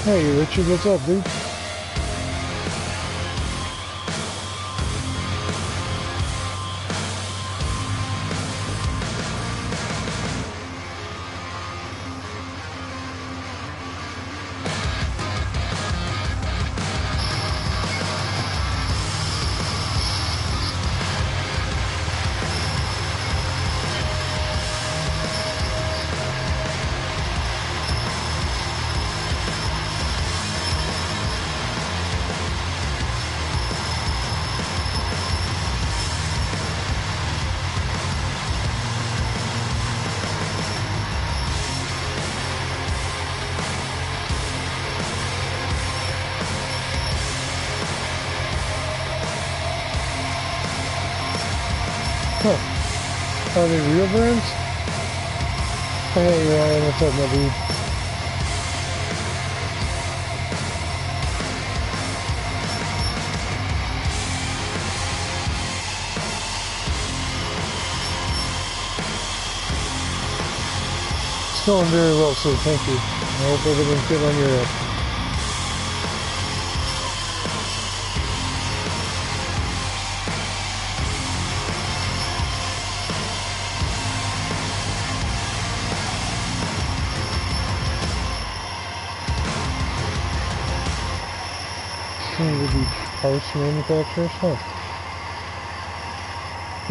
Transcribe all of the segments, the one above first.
Hey Richard, what's up, dude? Huh. Are they real brands? Hey Ryan, what's up, my dude? It's going very well, sir. Thank you. I hope everything's good on your end. Seem to be house manufacturers, huh?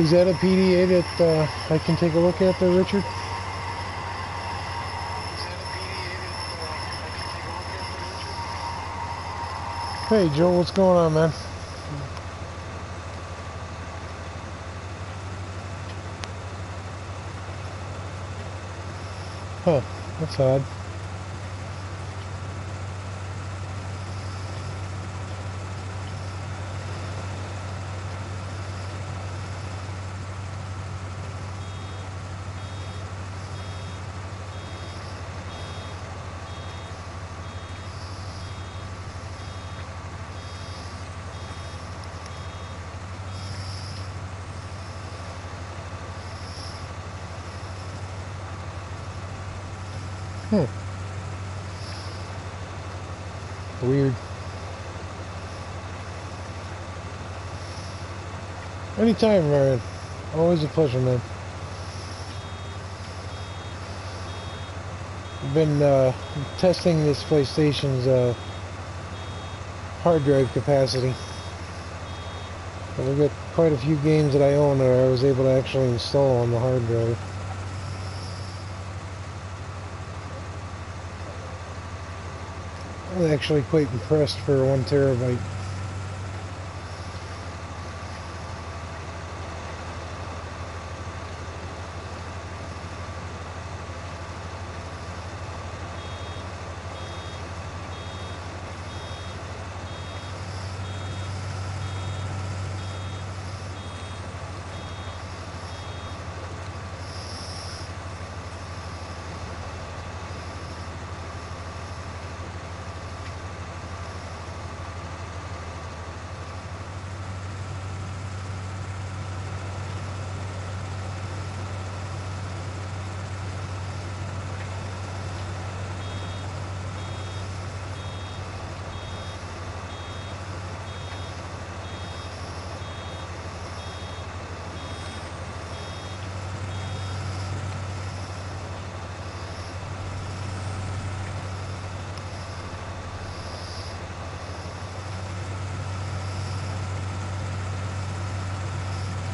Is that a PDA that I can take a look at there, Richard? Hey Joe, what's going on, man? Huh, that's odd. Weird. Anytime, Ryan. Always a pleasure, man. I've been testing this PlayStation's hard drive capacity. And we've got quite a few games that I own that I was able to actually install on the hard drive. I'm actually quite impressed for 1 terabyte.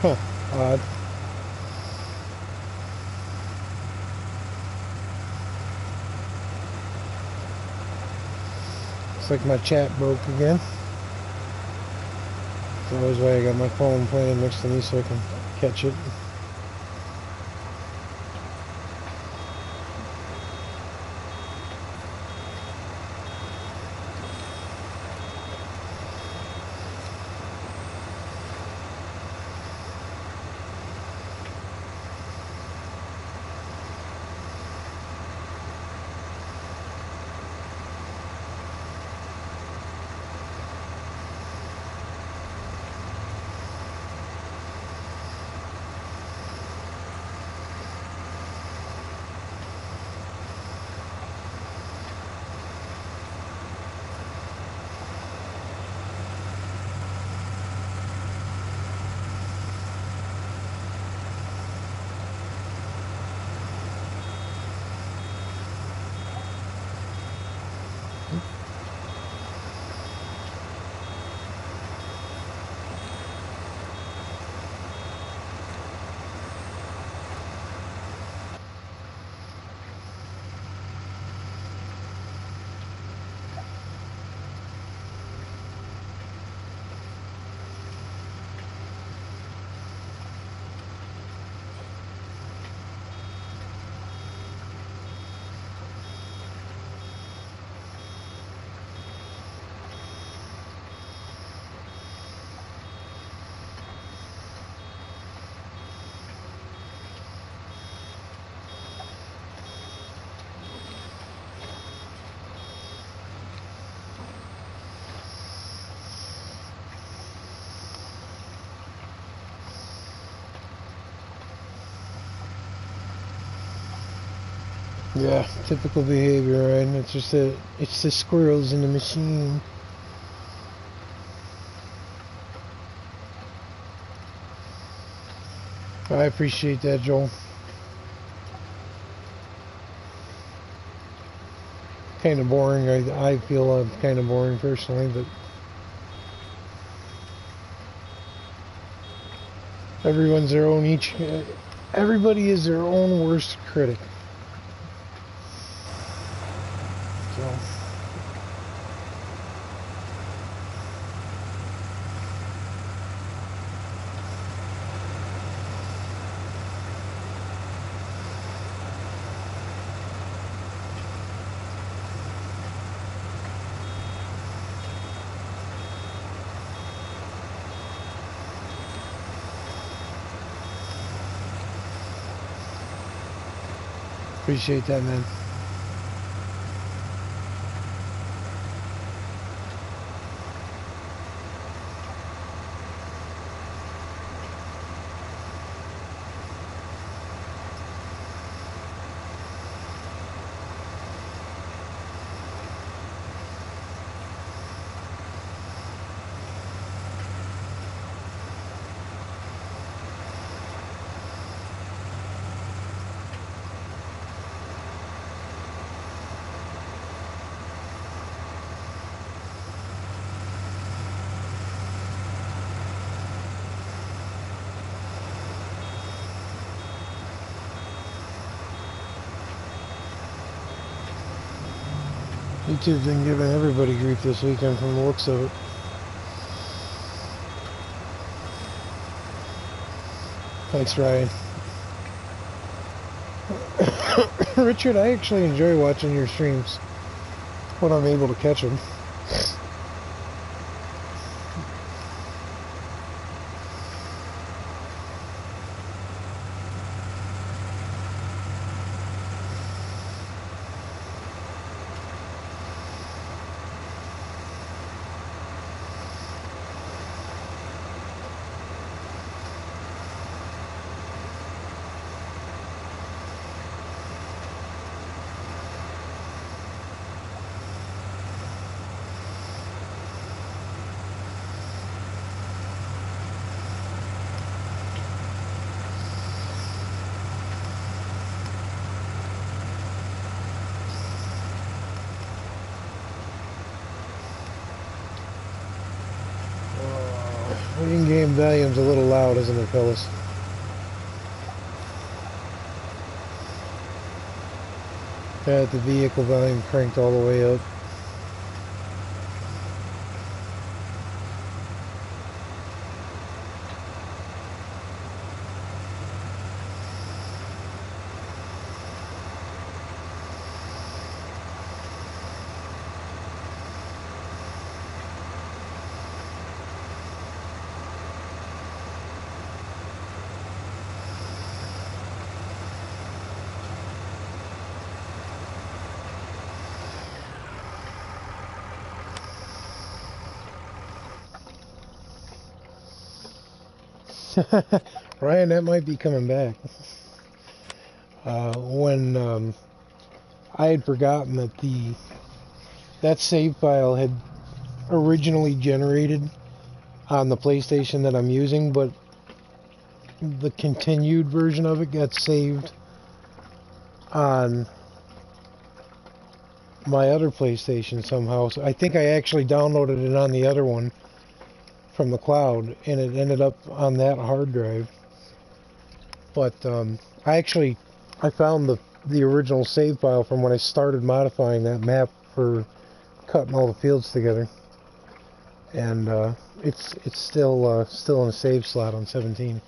Huh, odd. Looks like my chat broke again. That's always why I got my phone playing next to me so I can catch it. Yeah, typical behavior, right? It's just it's the squirrels in the machine. I appreciate that, Joel. Kind of boring. I feel I'm kind of boring personally, but everyone's their own everybody is their own worst critic. So appreciate that, man. YouTube's been giving everybody grief this weekend from the looks of it. Thanks, Ryan. Richard, I actually enjoy watching your streams when I'm able to catch them. In-game volume's a little loud, isn't it, fellas? Got the vehicle volume cranked all the way up. Ryan, that might be coming back. When I had forgotten that that save file had originally generated on the PlayStation that I'm using, but the continued version of it got saved on my other PlayStation somehow. So I think I actually downloaded it on the other one from the cloud, and it ended up on that hard drive. But I found the original save file from when I started modifying that map for cutting all the fields together, and it's still in a save slot on 17.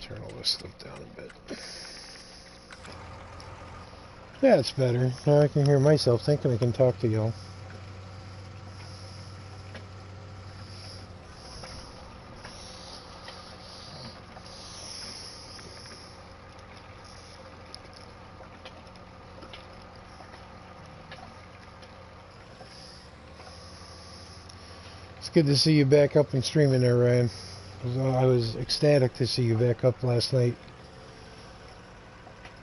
Turn all this stuff down a bit. Yeah, it's better. Now I can hear myself thinking I can talk to y'all. It's good to see you back up and streaming there, Ryan. I was ecstatic to see you back up last night.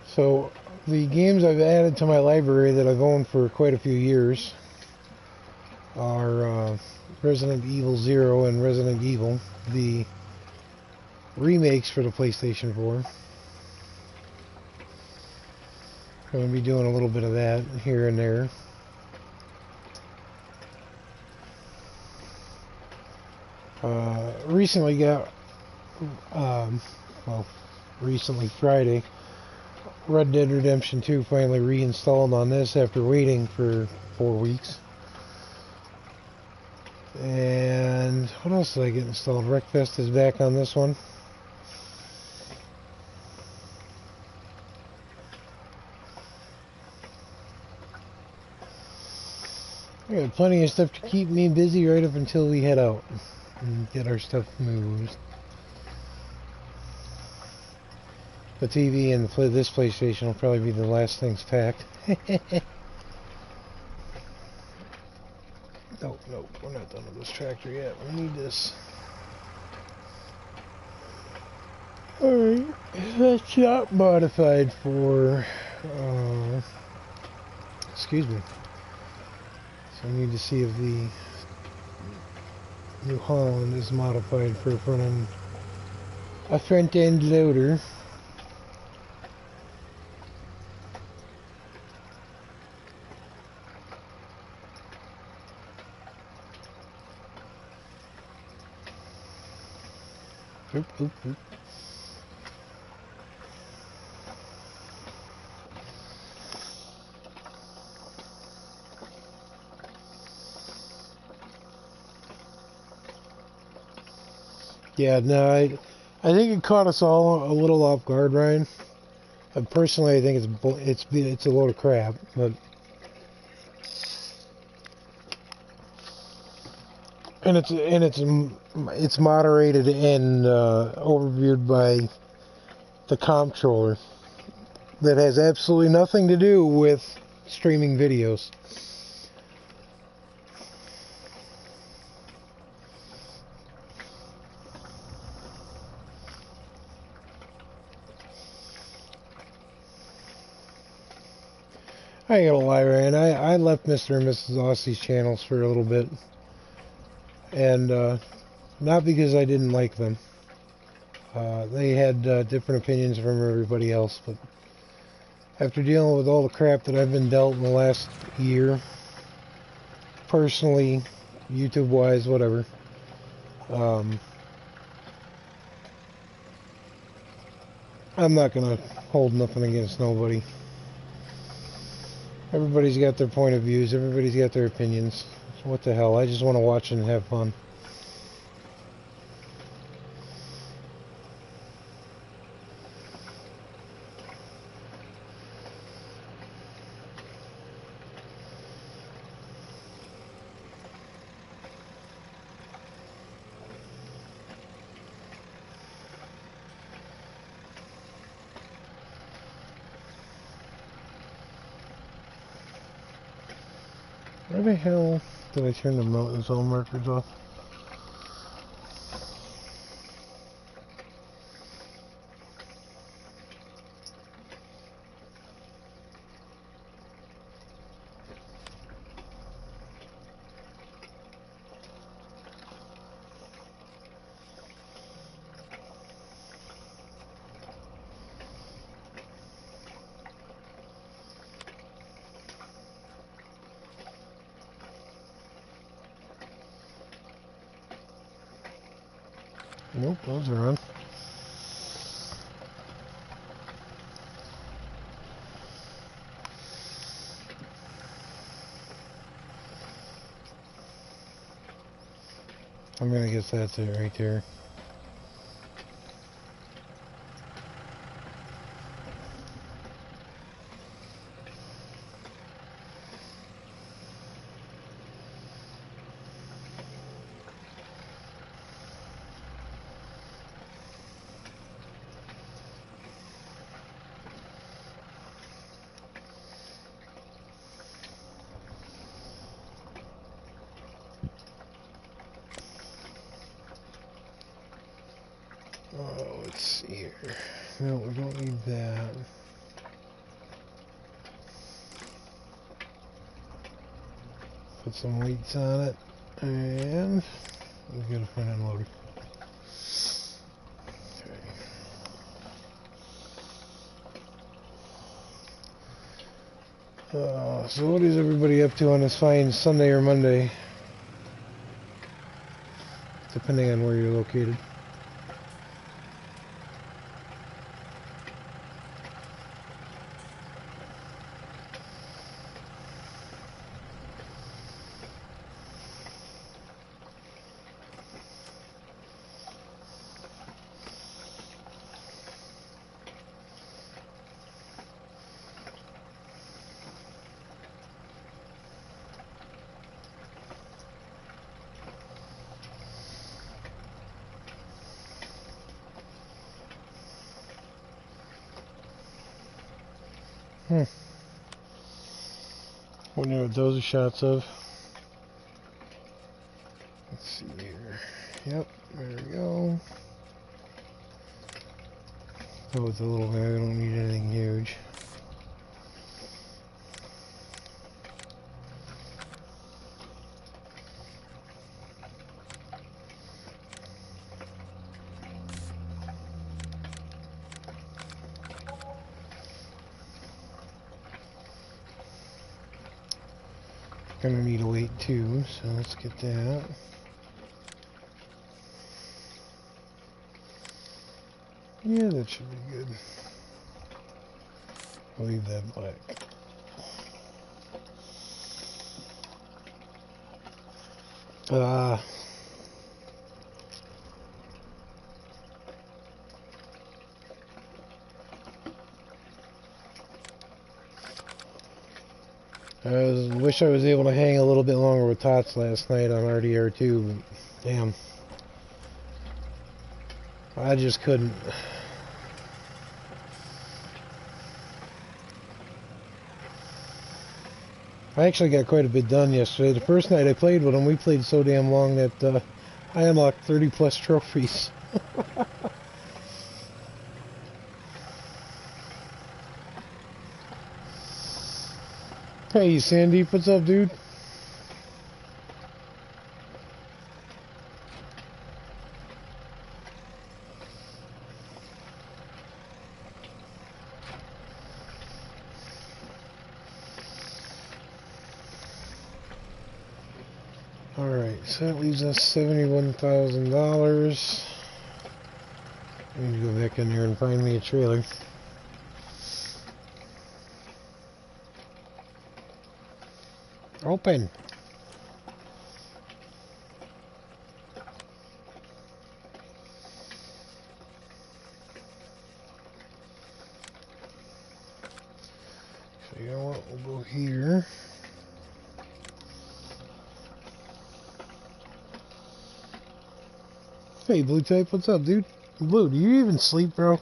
So, the games I've added to my library that I've owned for quite a few years are Resident Evil 0 and Resident Evil, the remakes for the PlayStation 4. I'm going to be doing a little bit of that here and there. Recently got, recently Friday, Red Dead Redemption 2 finally reinstalled on this after waiting for 4 weeks. And what else did I get installed? Wreckfest is back on this one. I got plenty of stuff to keep me busy right up until we head out and get our stuff moved. The TV and this PlayStation will probably be the last things packed. No, we're not done with this tractor yet. We need this. Alright, that's not modified for, excuse me. So I need to see if the New Holland is modified for a front end loader. Oop, oop, oop. Yeah, no, I think it caught us all a little off guard, Ryan. Personally, I think it's a load of crap, but it's moderated and overviewed by the comptroller that has absolutely nothing to do with streaming videos. I ain't gonna lie, Ryan. I left Mr. and Mrs. Aussie's channels for a little bit, and not because I didn't like them. They had different opinions from everybody else, but after dealing with all the crap that I've been dealt in the last year, personally, YouTube-wise, whatever, I'm not gonna hold nothing against nobody. Everybody's got their point of views. Everybody's got their opinions. So what the hell? I just want to watch and have fun. Where the hell did I turn the zone markers off? Nope, those are on. I'm gonna guess that's it right there. Oh, let's see here. No, we don't need that. Put some weights on it, and we'll get a front end loader. Okay. So what is everybody up to on this fine Sunday or Monday? Depending on where you're located. Wonder what those are shots of. Let's see here. Yep, there we go. Go with the little bag, I don't need anything huge. Gonna need a weight too, so let's get that. Yeah, that should be good. I'll leave that black. I wish I was able to hang a little bit longer with Tots last night on RDR2, but damn. I just couldn't. I actually got quite a bit done yesterday. The first night I played with him, we played so damn long that I unlocked 30 plus trophies. Hey Sandy, what's up, dude? Alright, so that leaves us $71,000. I need to go back in there and find me a trailer. Open! So you know what, we'll go here. Hey Blue Type, what's up, dude? Blue, do you even sleep, bro?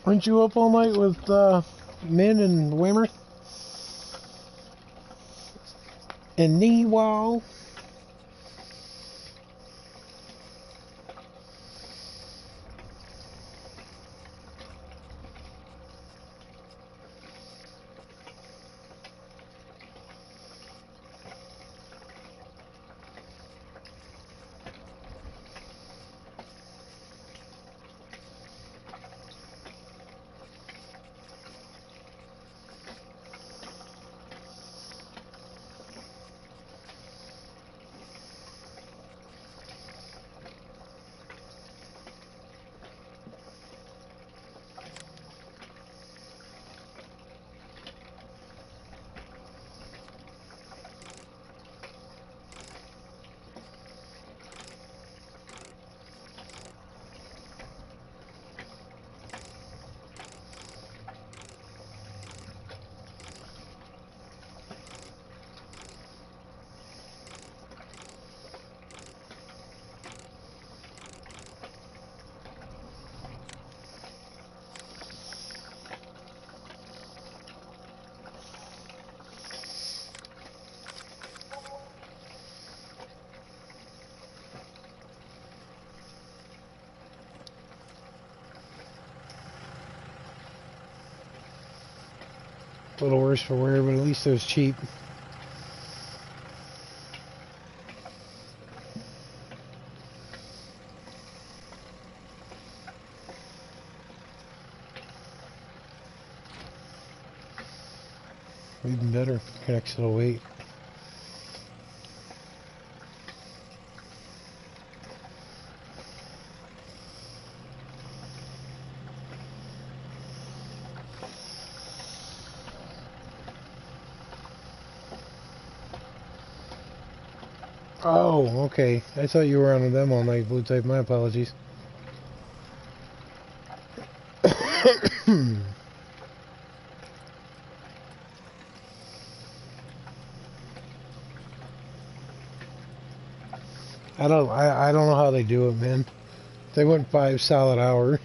Aren't you up all night with Min and Wimmer? And Knee-Wall? A little worse for wear, but at least it was cheap. Even better, connects to the weight. Oh, okay. I thought you were on them all night, Blue Type. My apologies. I don't know how they do it, man. They went 5 solid hours.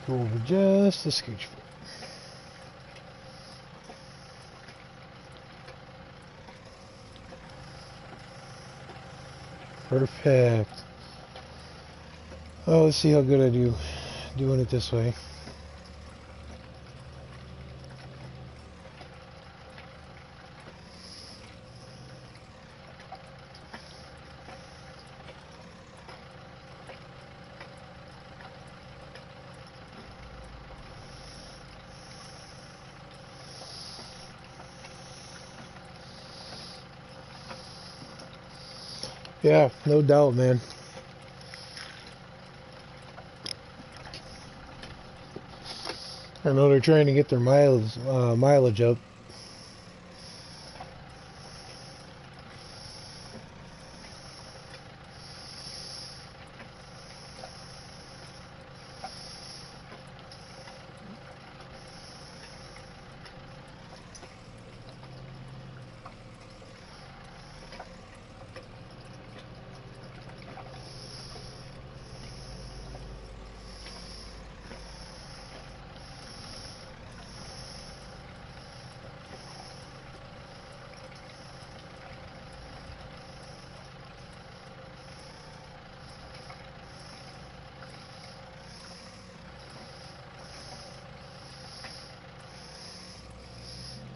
Go over just a scooch. Perfect. Oh, let's see how good I do doing it this way. Yeah, no doubt, man. I know they're trying to get their mileage up.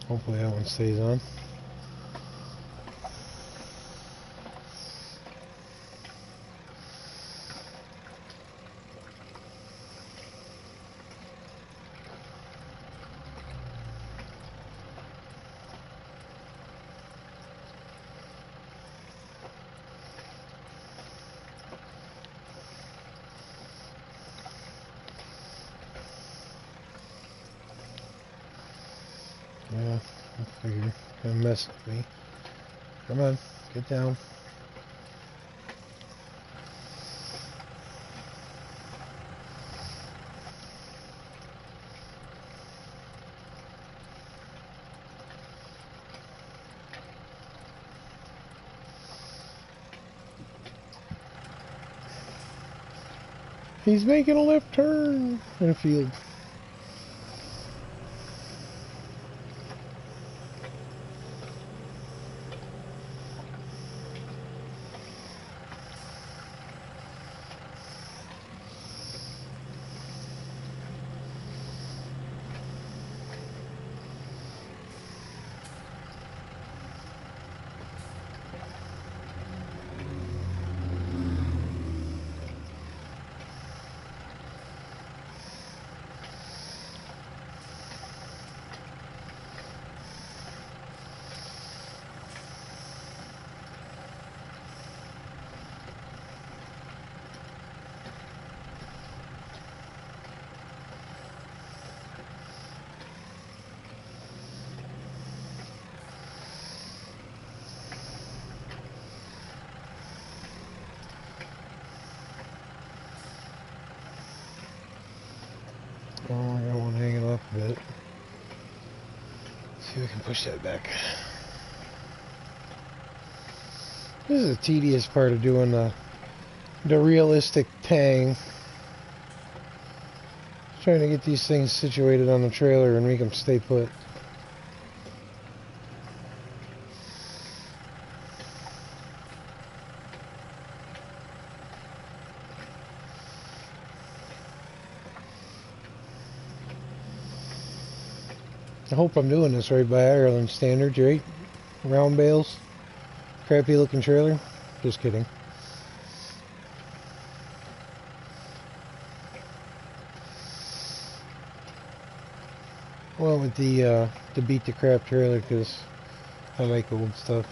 Hopefully that one stays on. Yeah, I figured. Gonna mess with me. Come on, get down. He's making a left turn in a field. See if we can push that back. This is the tedious part of doing the realistic tang. Trying to get these things situated on the trailer and make them stay put. I hope I'm doing this right by Ireland standards, right? Round bales, crappy looking trailer. Just kidding. Well, with the beat the crap trailer because I like old stuff.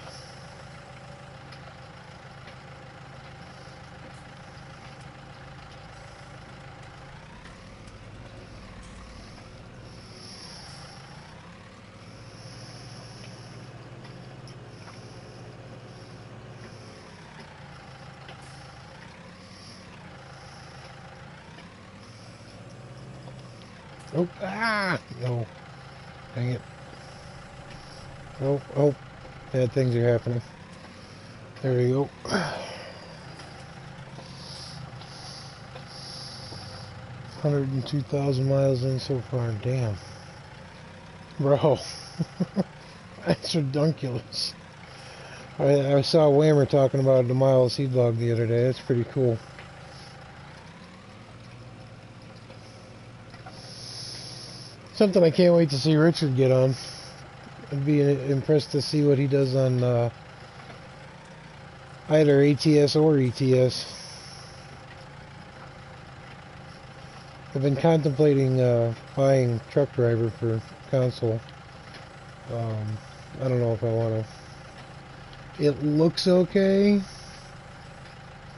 Oh, no. Dang it. Oh, bad things are happening. There we go. 102,000 miles in so far. Damn. Bro. That's ridiculous. I saw Whammer talking about the mile seed log the other day. That's pretty cool. Something I can't wait to see Richard get on. I'd be impressed to see what he does on either ATS or ETS. I've been contemplating buying Truck Driver for console. I don't know if I want to. It looks okay.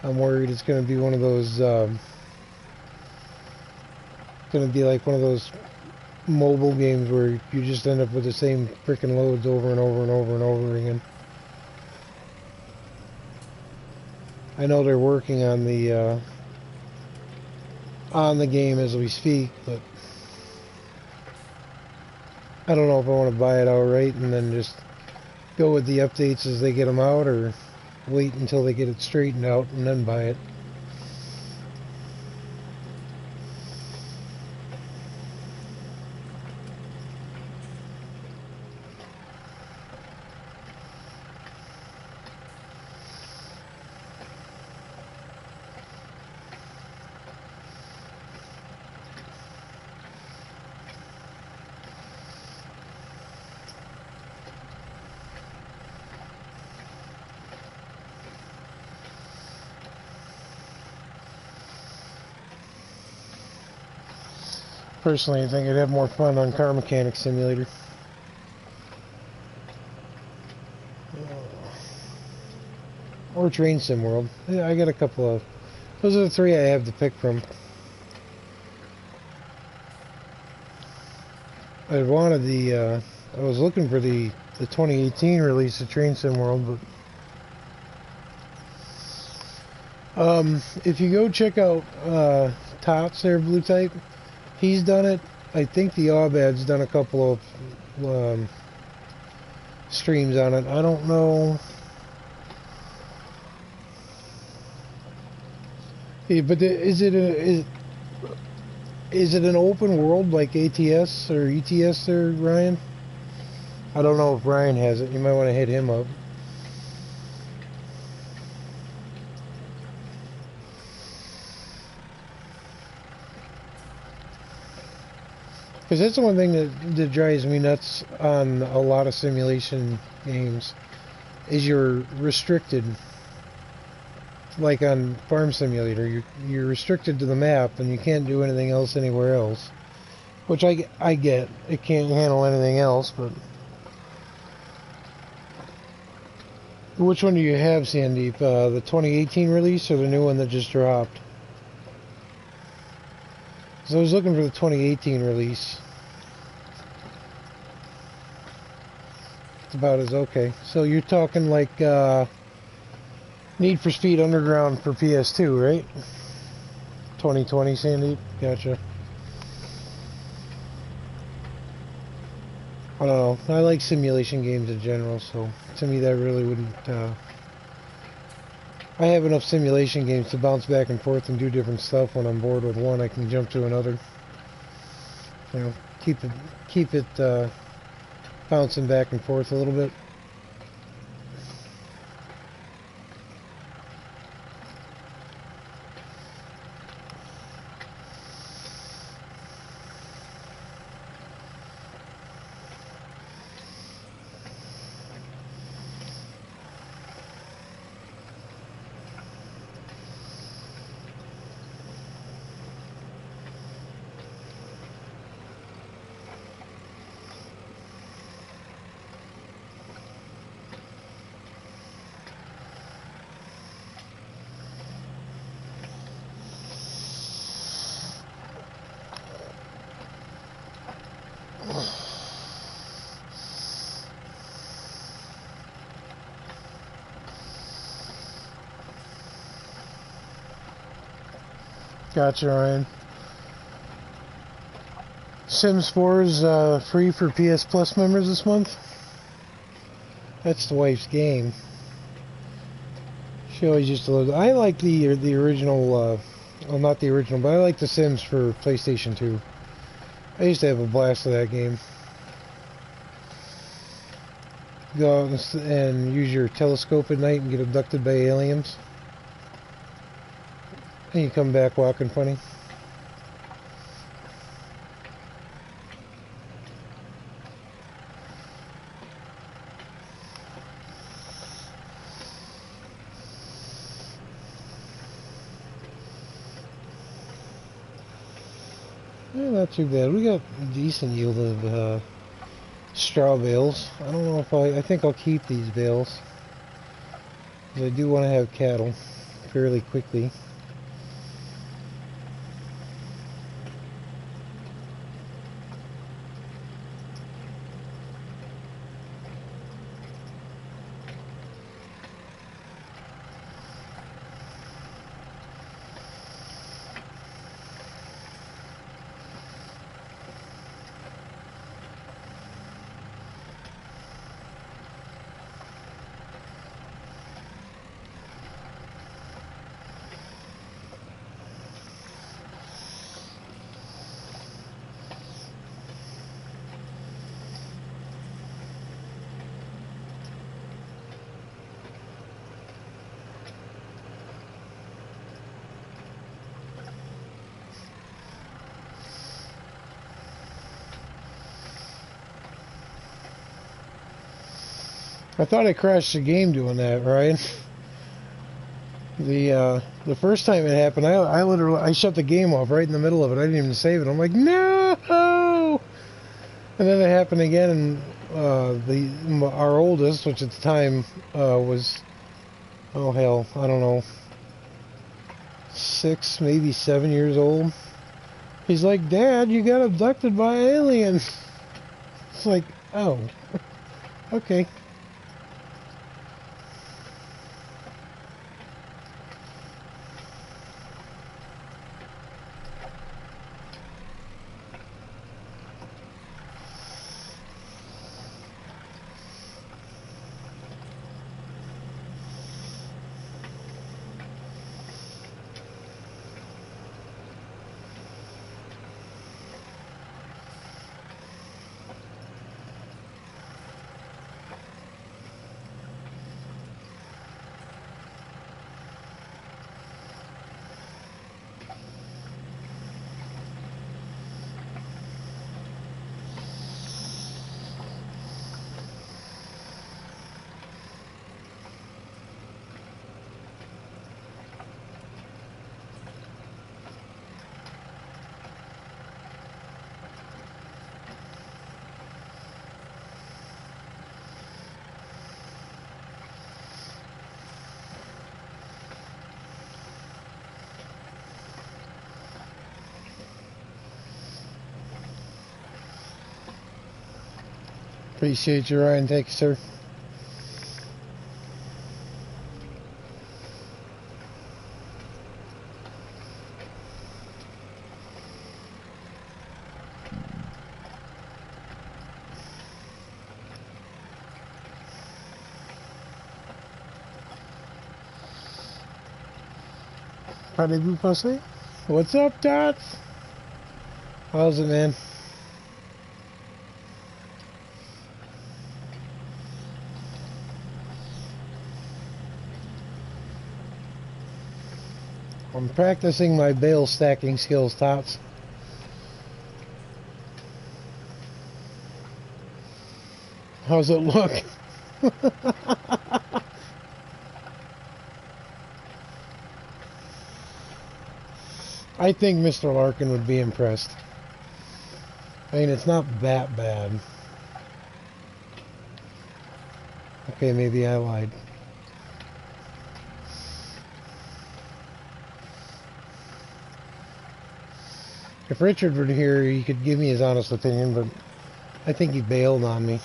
I'm worried it's going to be one of those. Going to be like one of those mobile games where you just end up with the same freaking loads over and over and over and over again. I know they're working on the game as we speak, but I don't know if I want to buy it outright and then just go with the updates as they get them out, or wait until they get it straightened out and then buy it. Personally, I think I'd have more fun on Car Mechanic Simulator. Or Train Sim World. Yeah, I got a couple of... Those are the three I have to pick from. I wanted the... I was looking for the 2018 release of Train Sim World, but... if you go check out Tots there, Blue Type, he's done it. I think the Obad's done a couple of streams on it. I don't know. Yeah, but is it an open world like ATS or ETS there, Ryan? I don't know if Ryan has it. You might want to hit him up. Because that's the one thing that drives me nuts on a lot of simulation games, is you're restricted. Like on Farm Simulator, you're restricted to the map and you can't do anything else anywhere else. Which I get. It can't handle anything else, but... Which one do you have, Sandeep? The 2018 release or the new one that just dropped? So I was looking for the 2018 release. It's about as okay. So you're talking like Need for Speed Underground for PS2, right? 2020, Sandy? Gotcha. I don't know. I like simulation games in general, so to me that really wouldn't. I have enough simulation games to bounce back and forth and do different stuff. When I'm bored with one, I can jump to another. You know, keep it bouncing back and forth a little bit. Gotcha, Ryan. Sims 4 is free for PS Plus members this month. That's the wife's game. She always used to love it. I like the original, well, not the original, but I like The Sims for PlayStation 2. I used to have a blast with that game. Go out and use your telescope at night and get abducted by aliens. And you come back walking funny. Not too bad. We got a decent yield of straw bales. I don't know if I think I'll keep these bales. Because I do want to have cattle fairly quickly. I thought I crashed the game doing that, Ryan. The first time it happened, I literally shut the game off right in the middle of it. I didn't even save it. I'm like, no! And then it happened again, and our oldest, which at the time was, oh hell, I don't know, 6, maybe 7 years old. He's like, Dad, you got abducted by aliens. It's like, oh, okay. Appreciate you, Ryan. Thank you, sir. Parlez-vous français? What's up, Tots? How's it, man? I'm practicing my bale stacking skills, Tots. How's it look? I think Mr. Larkin would be impressed. I mean, it's not that bad. Okay, maybe I lied. If Richard were here, he could give me his honest opinion, but I think he bailed on me.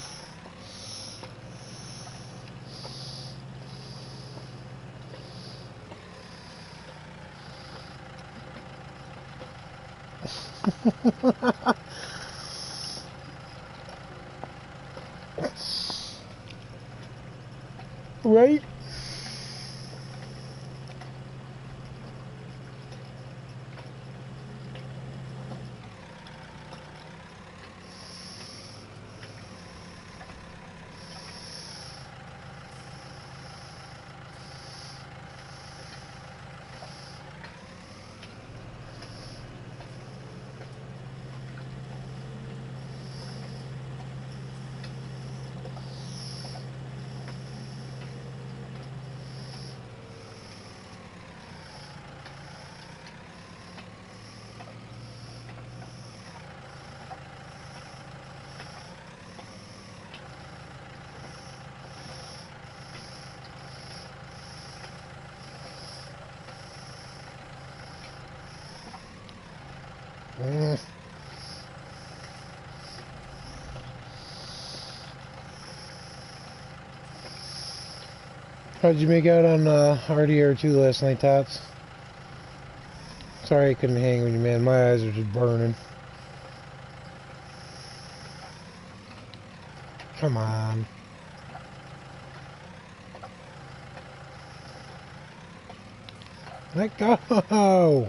Right? How'd you make out on RDR2 last night, Tots? Sorry I couldn't hang with you, man. My eyes are just burning. Come on. Let go!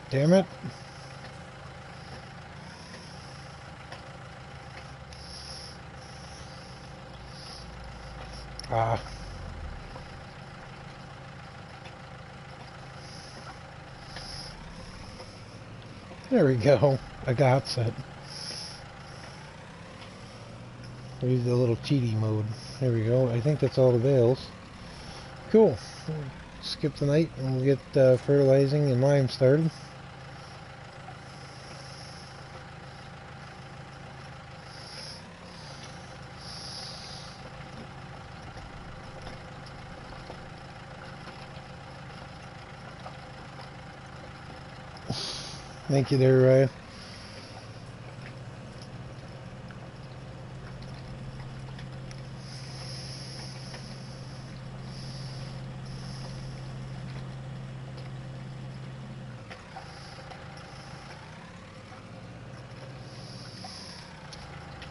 Damn it. Ah. There we go. I got set. Use the little cheaty mode. There we go. I think that's all the bales. Cool. We'll skip the night and we'll get fertilizing and lime started. Thank you there, Ryan.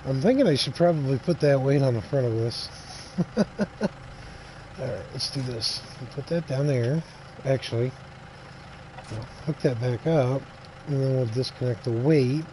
I'm thinking I should probably put that weight on the front of this. Alright, let's do this. We'll put that down there. Actually, we'll hook that back up, and then we'll disconnect the weight.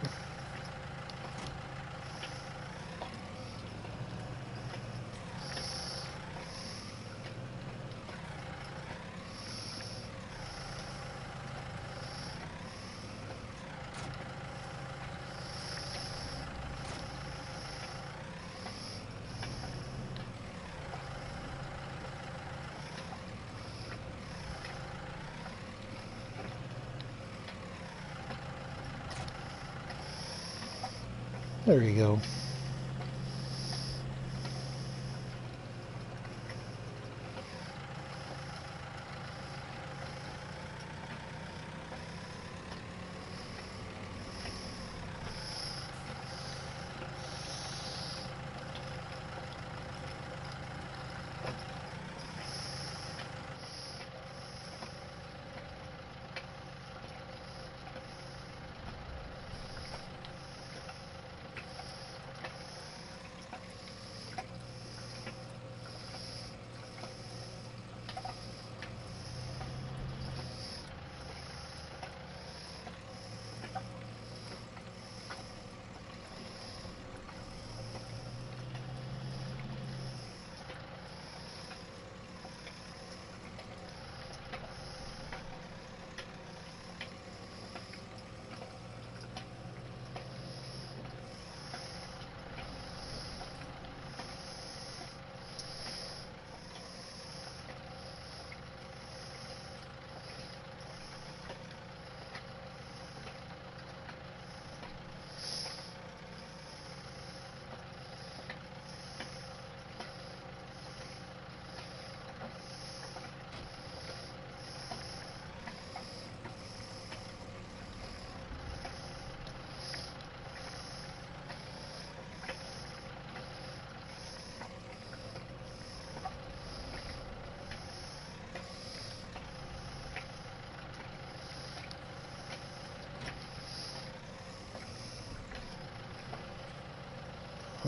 There you go.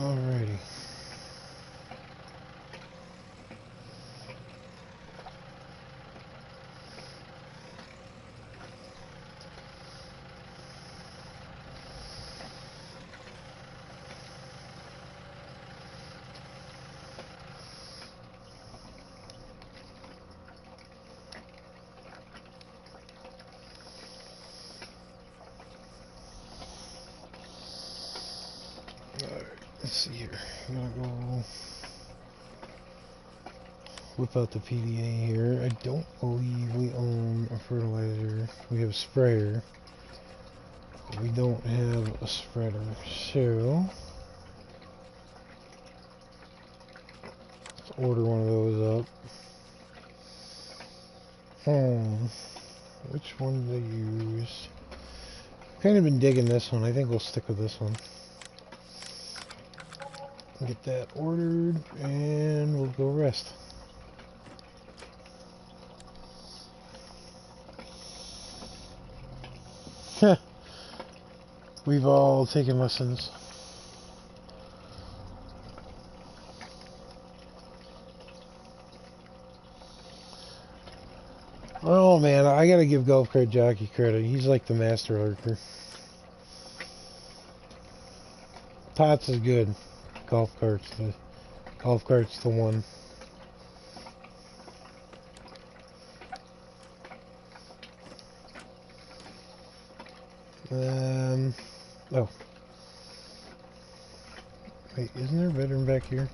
Alrighty. Alright, let's see here. I'm gonna go whip out the PDA here. I don't believe we own a fertilizer. We have a sprayer. But we don't have a spreader. So let's order one of those up. Which one did I use? Kind of been digging this one. I think we'll stick with this one. Get that ordered and we'll go rest. We've all taken lessons. Oh man, I gotta give Golf Cart Jockey credit. He's like the master lurker. Tots is good. Golf Cart's the one. Oh. Wait, isn't there a bedroom back here?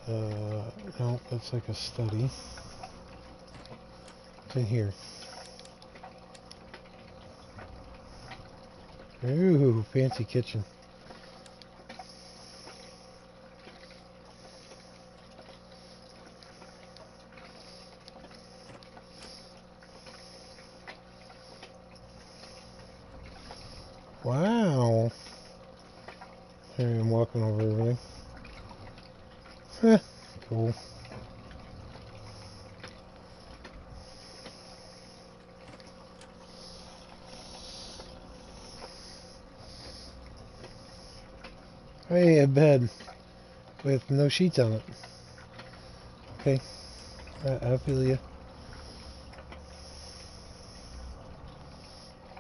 No, that's like a study. It's in here. Ooh, fancy kitchen. Wow. Here I'm walking over everything. Cool. Hey, a bed with no sheets on it. Okay, I feel you.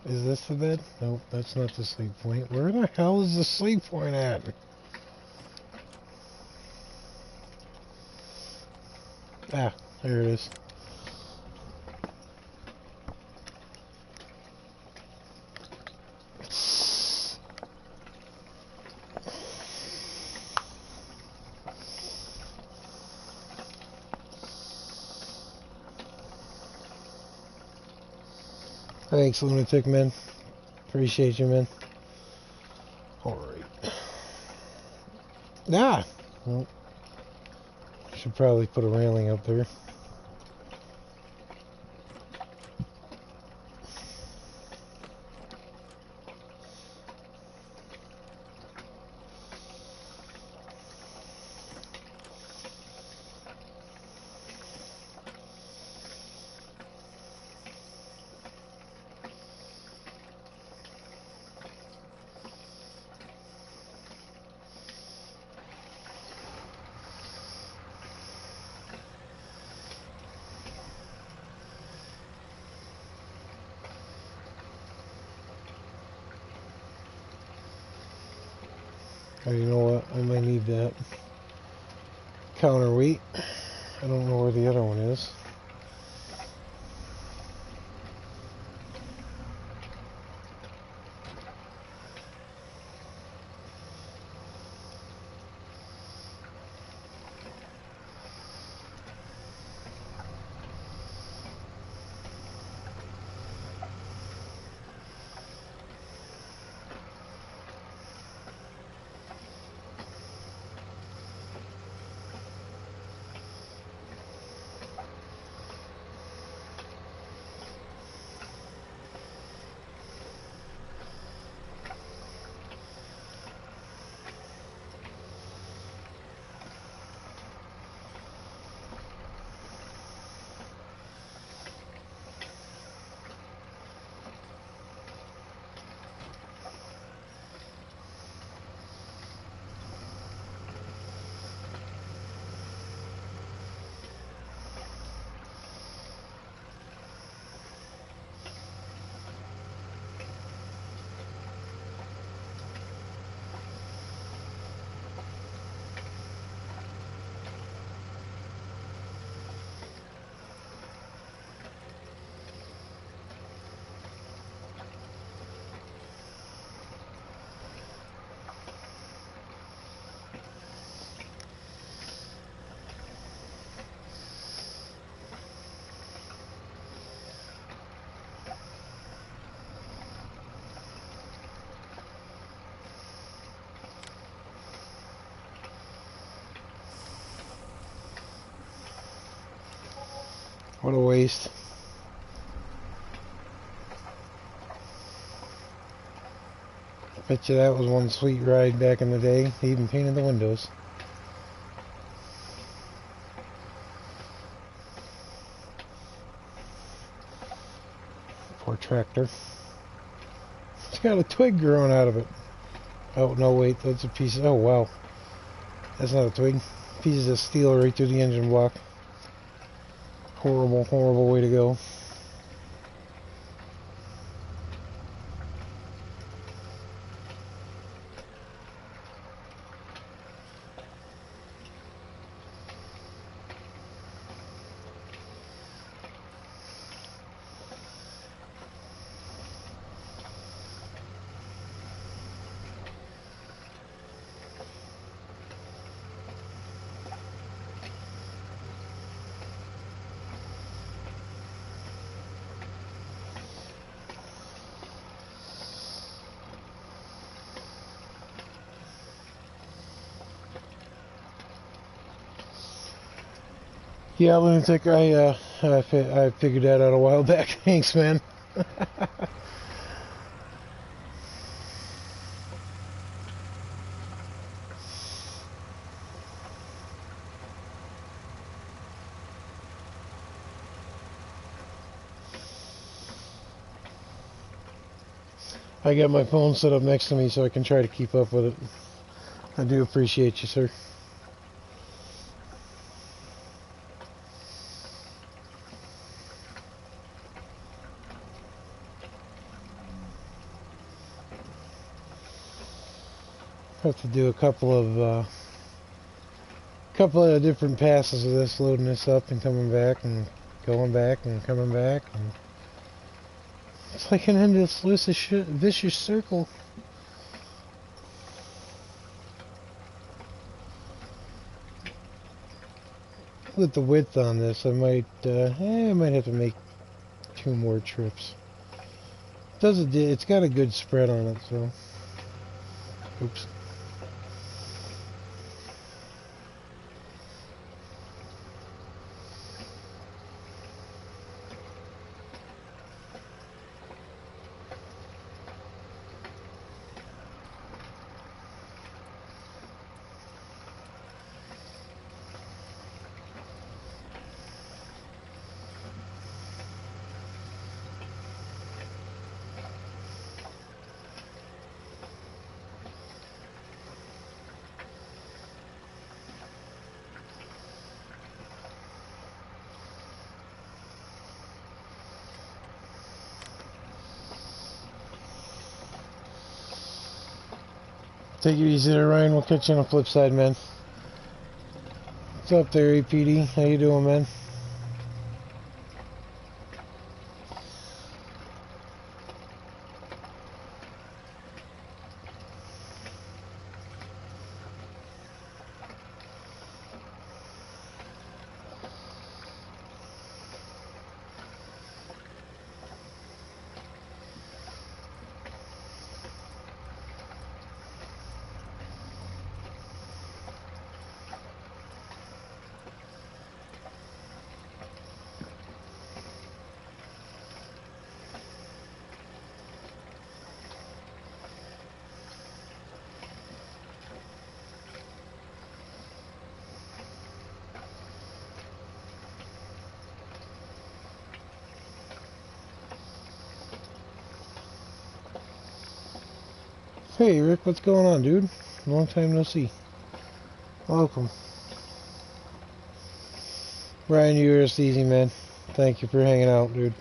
Is this the bed? Nope, that's not the sleep point. Where the hell is the sleep point at? Ah, there it is. Thanks, Lunatic Man. Appreciate you, man. Alright. Ah! Well, should probably put a railing up there. Oh, you know what? I might need that counterweight. I don't know where the other one is. What a waste. Bet you that was one sweet ride back in the day. They even painted the windows. Poor tractor. It's got a twig growing out of it. Oh, no, wait. That's a piece of... Oh, wow. That's not a twig. Pieces of steel right through the engine block. Horrible, horrible way to go. Yeah, lunatic, I figured that out a while back. Thanks, man. I got my phone set up next to me so I can try to keep up with it. I do appreciate you, sir. Have to do a couple of different passes of this, loading this up and coming back and going back and coming back, and it's like an endless vicious circle. With the width on this, I might have to make 2 more trips. It's got a good spread on it, so. Oops. Take it easy there, Ryan. We'll catch you on the flip side, man. What's up there, APD? How you doing, man? Hey, Rick, what's going on, dude? Long time no see. Welcome. Brian, you rest easy, man. Thank you for hanging out, dude.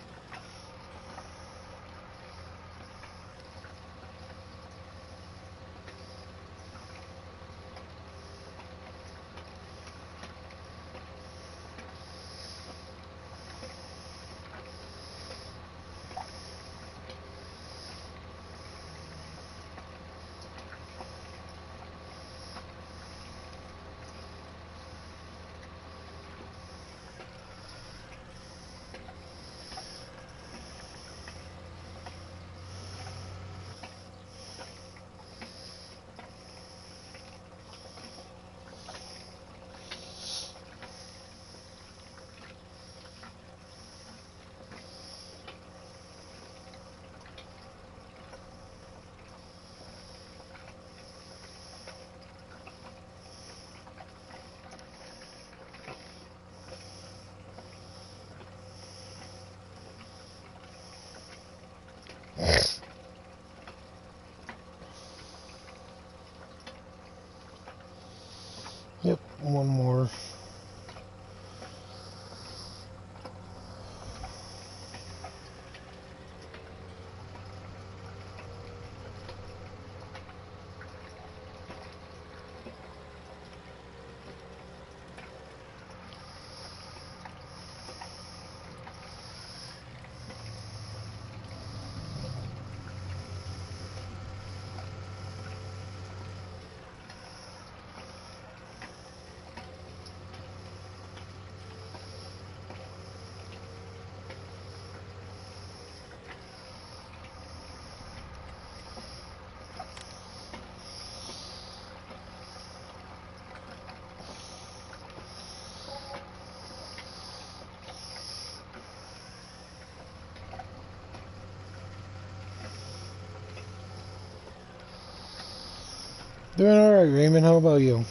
Doing alright, Raymond. How about you?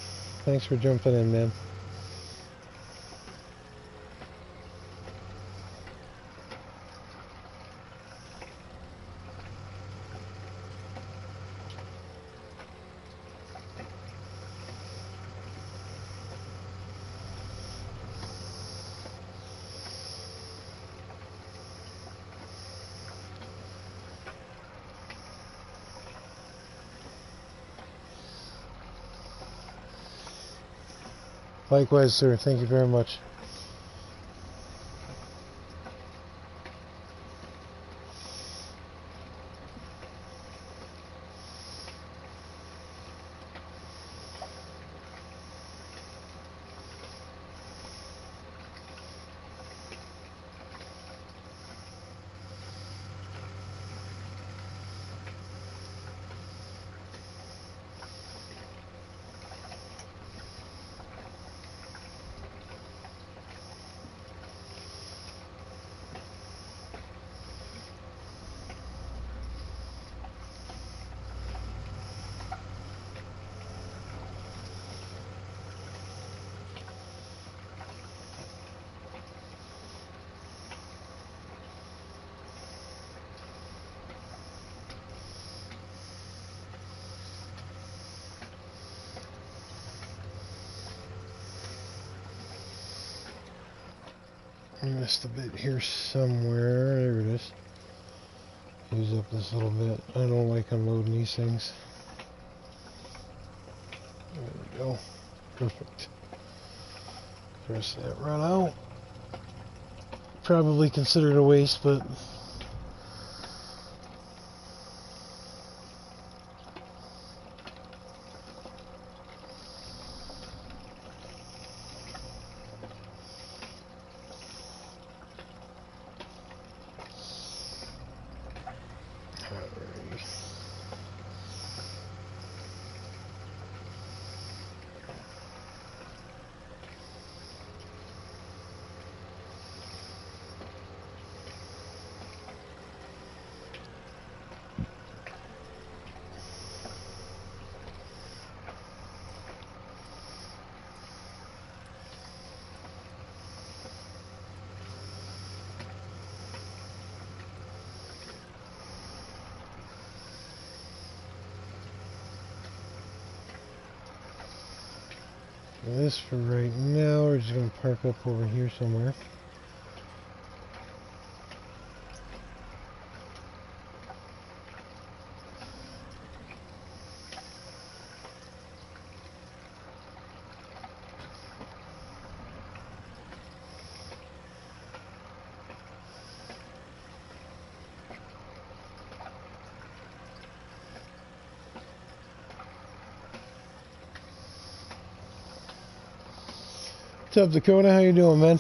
Thanks for jumping in, man. Likewise, sir. Thank you very much. I missed a bit here somewhere. There it is. Use up this little bit. I don't like unloading these things. There we go. Perfect. Press that run out. Probably considered a waste, but this for right now. We're just going to park up over here somewhere. What's up, Dakota? How you doing, man?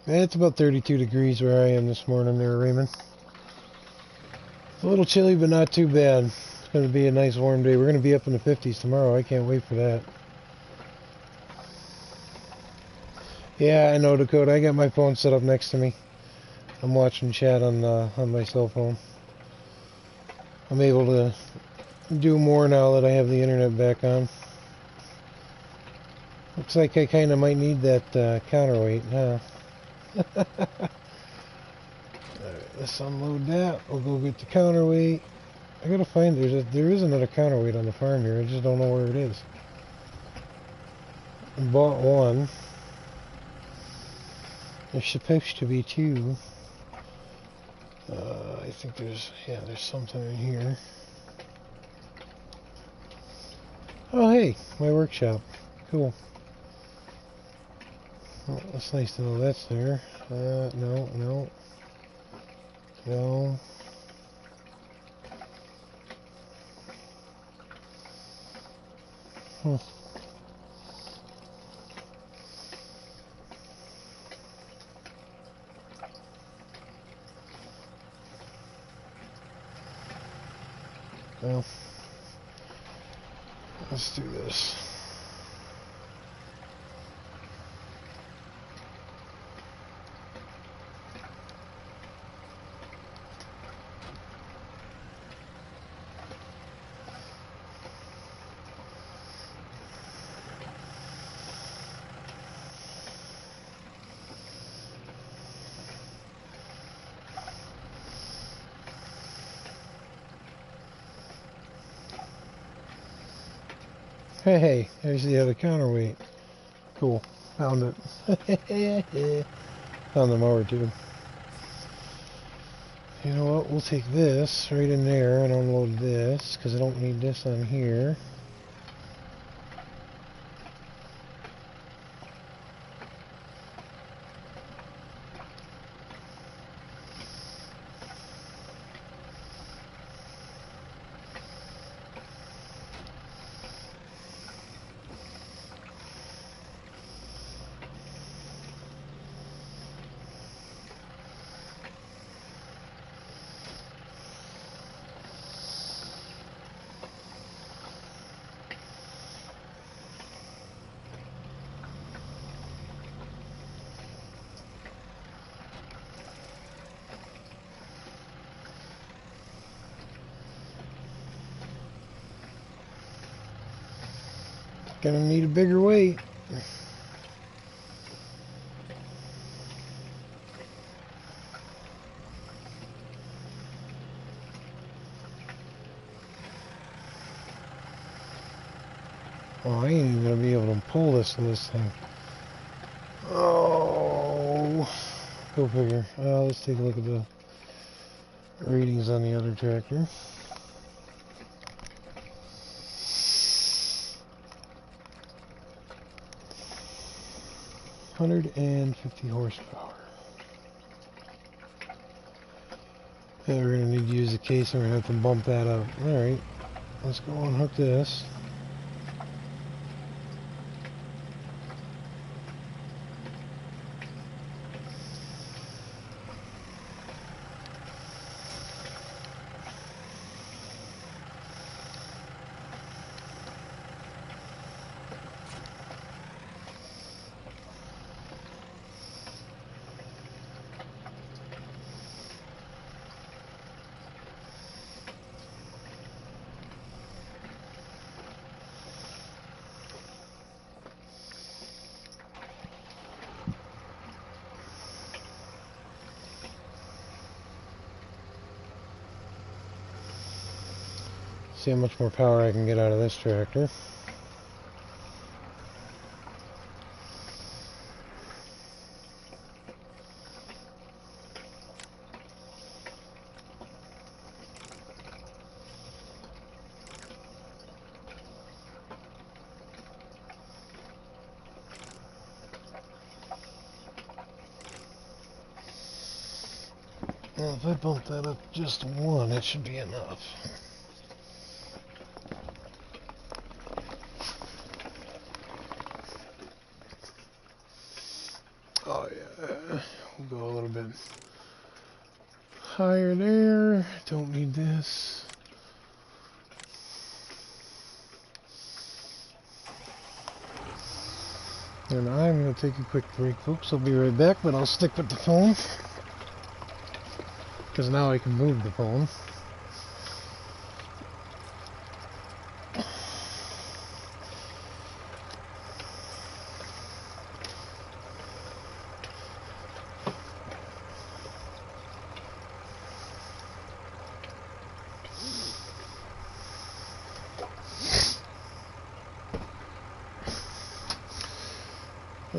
It's about 32 degrees where I am this morning there, Raymond. It's a little chilly, but not too bad. It's going to be a nice warm day. We're going to be up in the 50s tomorrow. I can't wait for that. Yeah, I know, Dakota. I got my phone set up next to me. I'm watching chat on my cell phone. I'm able to do more now that I have the internet back on. Looks like I kind of might need that counterweight, huh? Alright, let's unload that. We'll go get the counterweight. I gotta find, there is another counterweight on the farm here. I just don't know where it is. I bought one. There's supposed to be two. I think there's something in here. Oh, hey, my workshop. Cool. Well, that's nice to know that's there. No. Well, let's do this. Hey, there's the other counterweight. Cool. Found it. Found the mower too. You know what? We'll take this right in there and unload this because I don't need this on here. Gonna need a bigger weight. Oh, I ain't even gonna be able to pull this thing. Oh, go figure. Let's take a look at the readings on the other tractor. 150 horsepower. Yeah, we're gonna need to use the case and we're gonna have to bump that up. Alright, let's go unhook this. See how much more power I can get out of this tractor. Well, if I bump that up just one, it should be enough. Oh yeah, we'll go a little bit higher there. Don't need this. And I'm going to take a quick break, folks. I'll be right back, but I'll stick with the phone. Because now I can move the phone.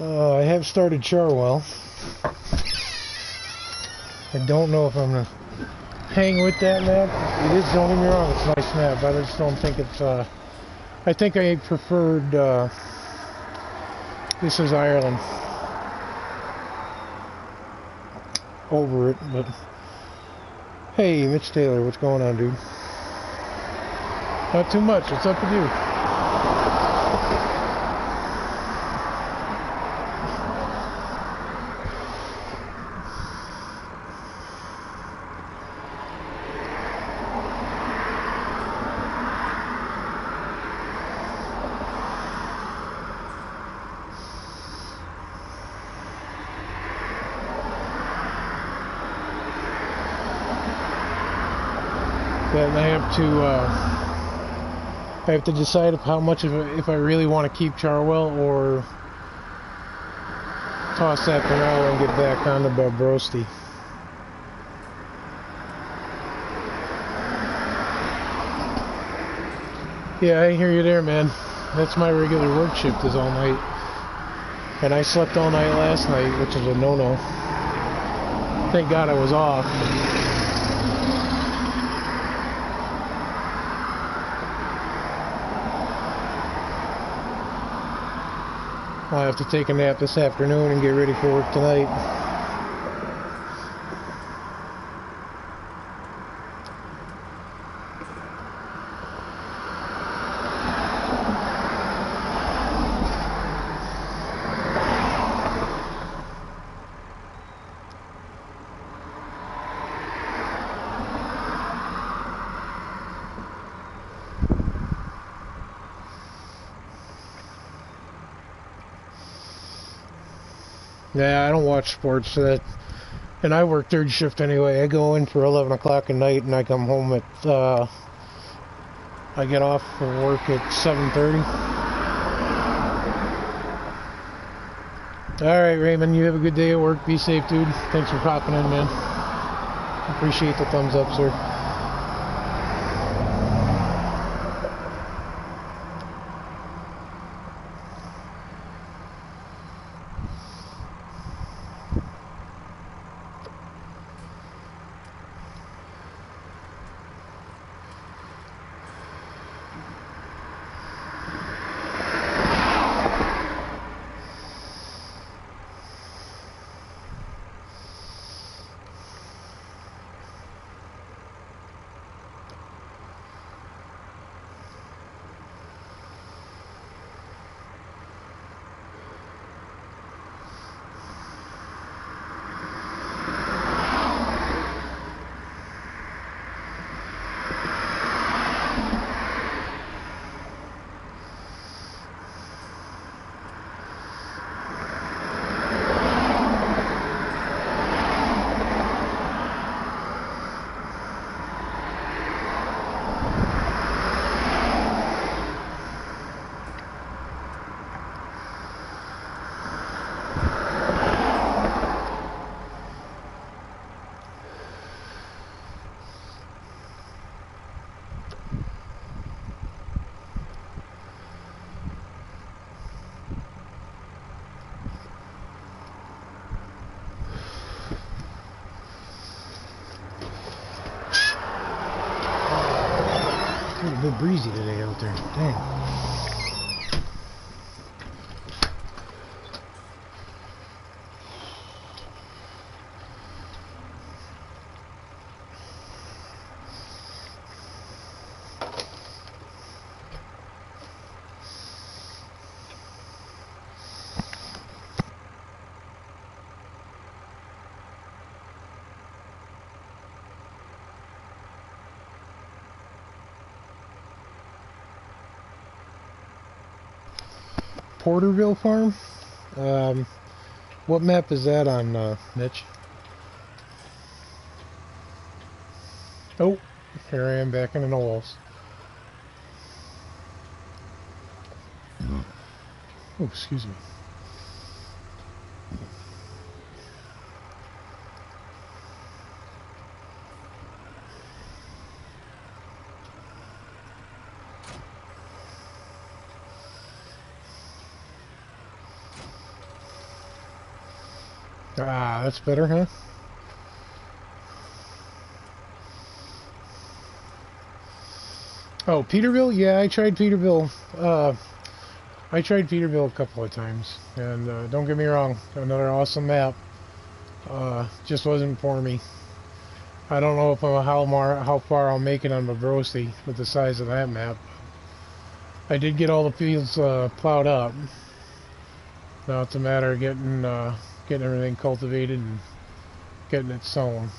I have started Charwell. I don't know if I'm going to hang with that map. It is, don't get me wrong, it's a nice map, but I just don't think it's, I think I preferred, This Is Ireland over it, but hey, Mitch Taylor, what's going on, dude? Not too much, what's up with you? Then I have to decide how much of it, if I really want to keep Charwell or toss that Pinello and get back onto Bobrosti. Yeah, I hear you there, man. That's my regular work shift, is all night. And I slept all night last night, which is a no-no. Thank God I was off. I'll have to take a nap this afternoon and get ready for work tonight. Yeah, I don't watch sports, and I work third shift anyway. I go in for 11 o'clock at night, and I come home at, I get off from work at 7:30. Alright, Raymond, you have a good day at work. Be safe, dude. Thanks for popping in, man. Appreciate the thumbs up, sir. It's a bit breezy today out there. Dang. Porterville Farm? What map is that on, Mitch? Oh, here I am back in the walls. Oh, excuse me. Ah, that's better, huh? Oh, Peterbilt? Yeah, I tried Peterbilt. I tried Peterbilt a couple of times, and don't get me wrong, another awesome map. Just wasn't for me. I don't know if how far I'll make it on Magrosi with the size of that map. I did get all the fields plowed up. Now it's a matter of getting everything cultivated and getting it sown.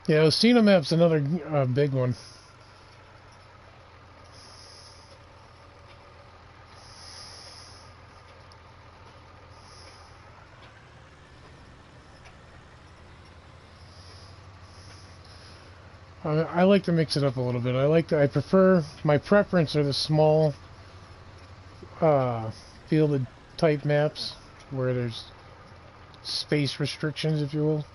Yeah, Ostina Map's another big one. I like to mix it up a little bit. I prefer, my preference are the small uh, fielded type maps where there's space restrictions, if you will.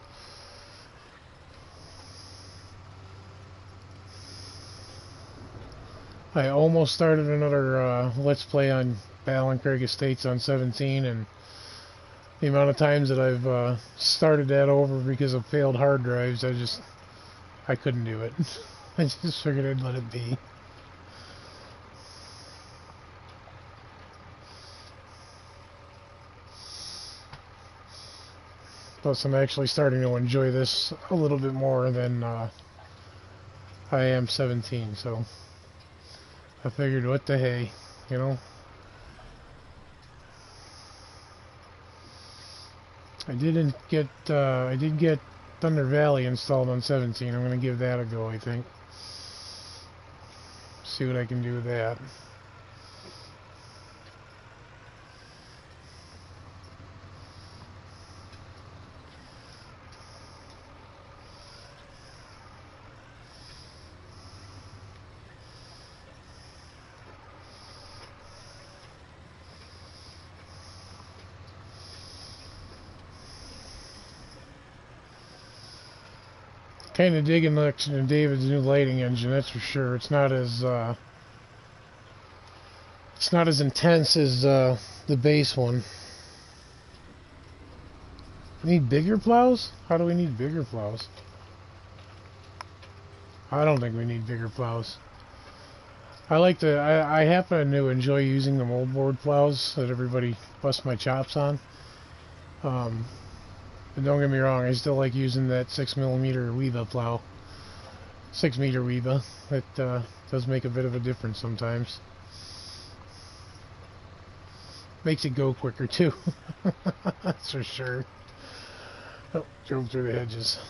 I almost started another Let's Play on Baling Estates on 17, and the amount of times that I've started that over because of failed hard drives, I couldn't do it. I just figured I'd let it be. Plus, I'm actually starting to enjoy this a little bit more than I am 17, so I figured, what the hey, you know? I did get Thunder Valley installed on 17. I'm going to give that a go, I think. See what I can do with that. Kind of digging David's new lighting engine, that's for sure. It's not as intense as the base one. We need bigger plows? How do we need bigger plows? I don't think we need bigger plows. I happen to enjoy using the moldboard plows that everybody busts my chops on. But don't get me wrong, I still like using that 6mm Weeba plow. 6-meter Weeba. It does make a bit of a difference sometimes. Makes it go quicker too. That's for sure. Oh, drove through the hedges.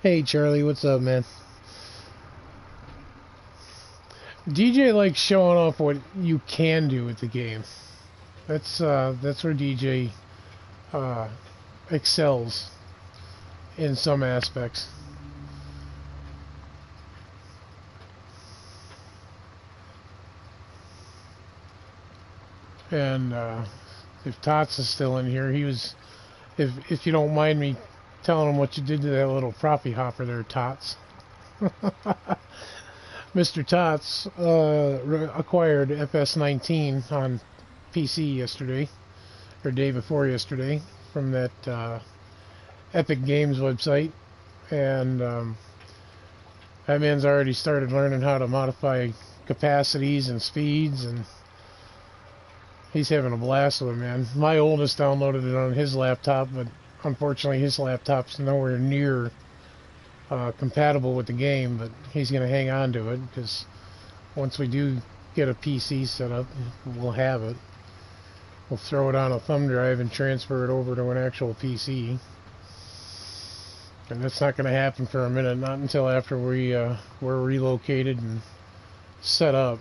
Hey Charlie, what's up, man? DJ likes showing off what you can do with the game. That's where DJ uh, excels in some aspects. And if Tots is still in here, if you don't mind me telling him what you did to that little proppy hopper there, Tots. Mr. Tots acquired FS19 on PC yesterday, or day before yesterday, from that Epic Games website, and that man's already started learning how to modify capacities and speeds, and he's having a blast with it, man. My oldest downloaded it on his laptop, but unfortunately his laptop's nowhere near compatible with the game, but he's going to hang on to it, because once we do get a PC set up, we'll have it. We'll throw it on a thumb drive and transfer it over to an actual PC. And that's not going to happen for a minute, not until after we're relocated and set up.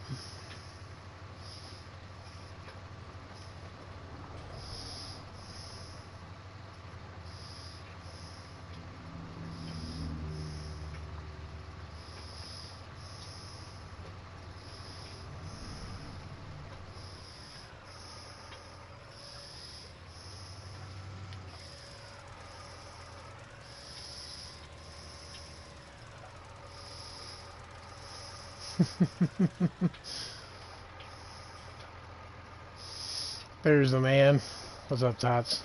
There's the man. What's up, Tots?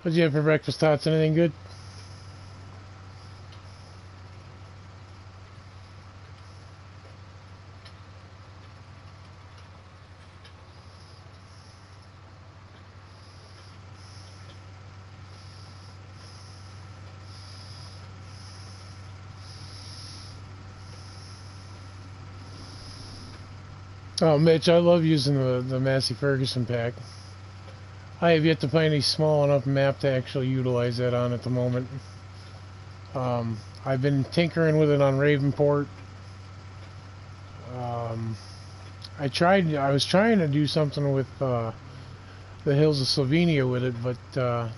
What'd you have for breakfast, Tots? Anything good? Oh, Mitch, I love using the Massey Ferguson pack. I have yet to find a small enough map to actually utilize that on at the moment. I've been tinkering with it on Ravenport. I was trying to do something with the Hills of Slovenia with it, but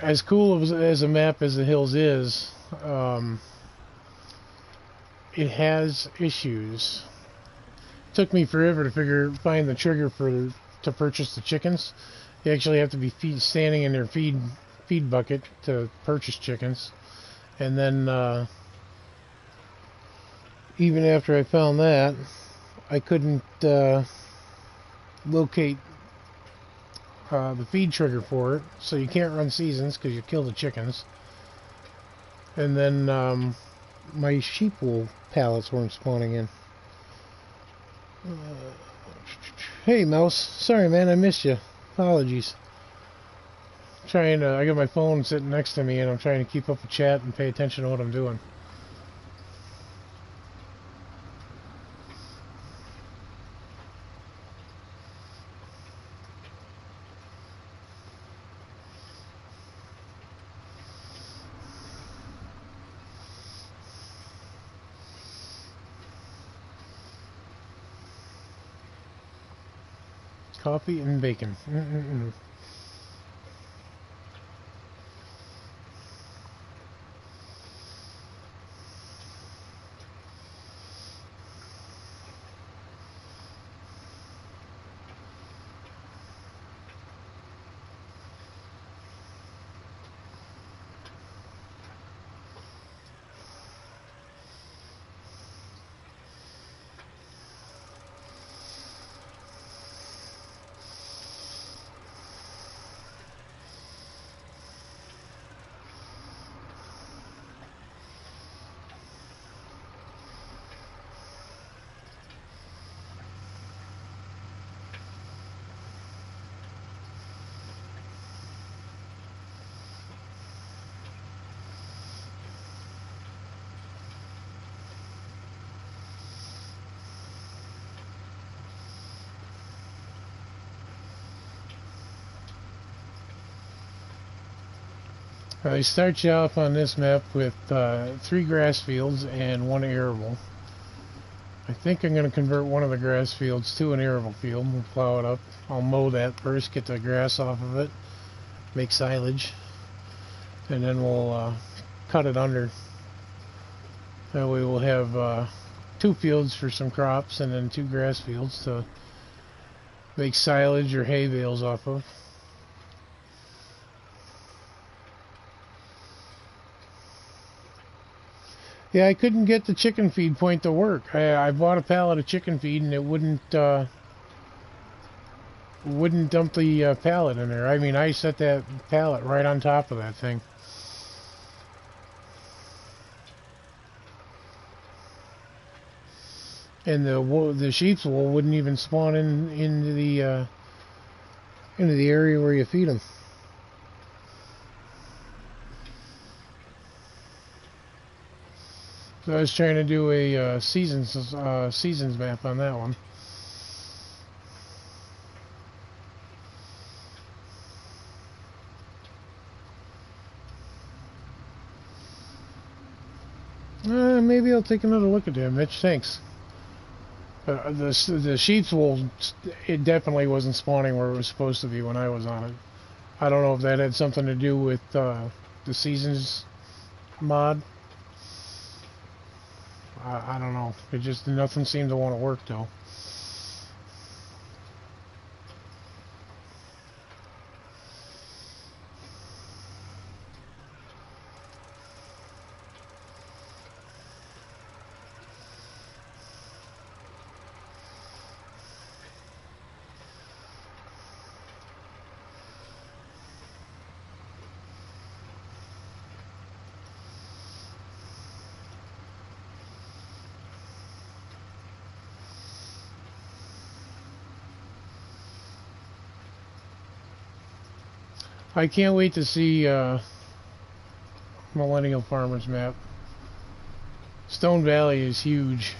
as cool as a map as the Hills is, it has issues. It took me forever to find the trigger to purchase the chickens. You actually have to be standing in their feed bucket to purchase chickens, and then even after I found that, I couldn't locate the feed trigger for it, so you can't run seasons because you kill the chickens. And then my sheep wool pallets weren't spawning in. Hey Mouse, sorry man, I missed you. Apologies. I got my phone sitting next to me and I'm trying to keep up with chat and pay attention to what I'm doing. Coffee and bacon. I start you off on this map with 3 grass fields and 1 arable. I think I'm going to convert one of the grass fields to an arable field. We'll plow it up. I'll mow that first, get the grass off of it, make silage, and then we'll cut it under. That way we'll have 2 fields for some crops and then 2 grass fields to make silage or hay bales off of. Yeah, I couldn't get the chicken feed point to work. I bought a pallet of chicken feed and it wouldn't dump the pallet in there. I mean, I set that pallet right on top of that thing. And the sheep's wool wouldn't even spawn into the area where you feed them. So I was trying to do a seasons map on that one. Maybe I'll take another look at that, Mitch. Thanks. The sheep's wool, it definitely wasn't spawning where it was supposed to be when I was on it. I don't know if that had something to do with the seasons mod. I don't know. It just, nothing seemed to want to work though. I can't wait to see Millennial Farmers map. Stone Valley is huge.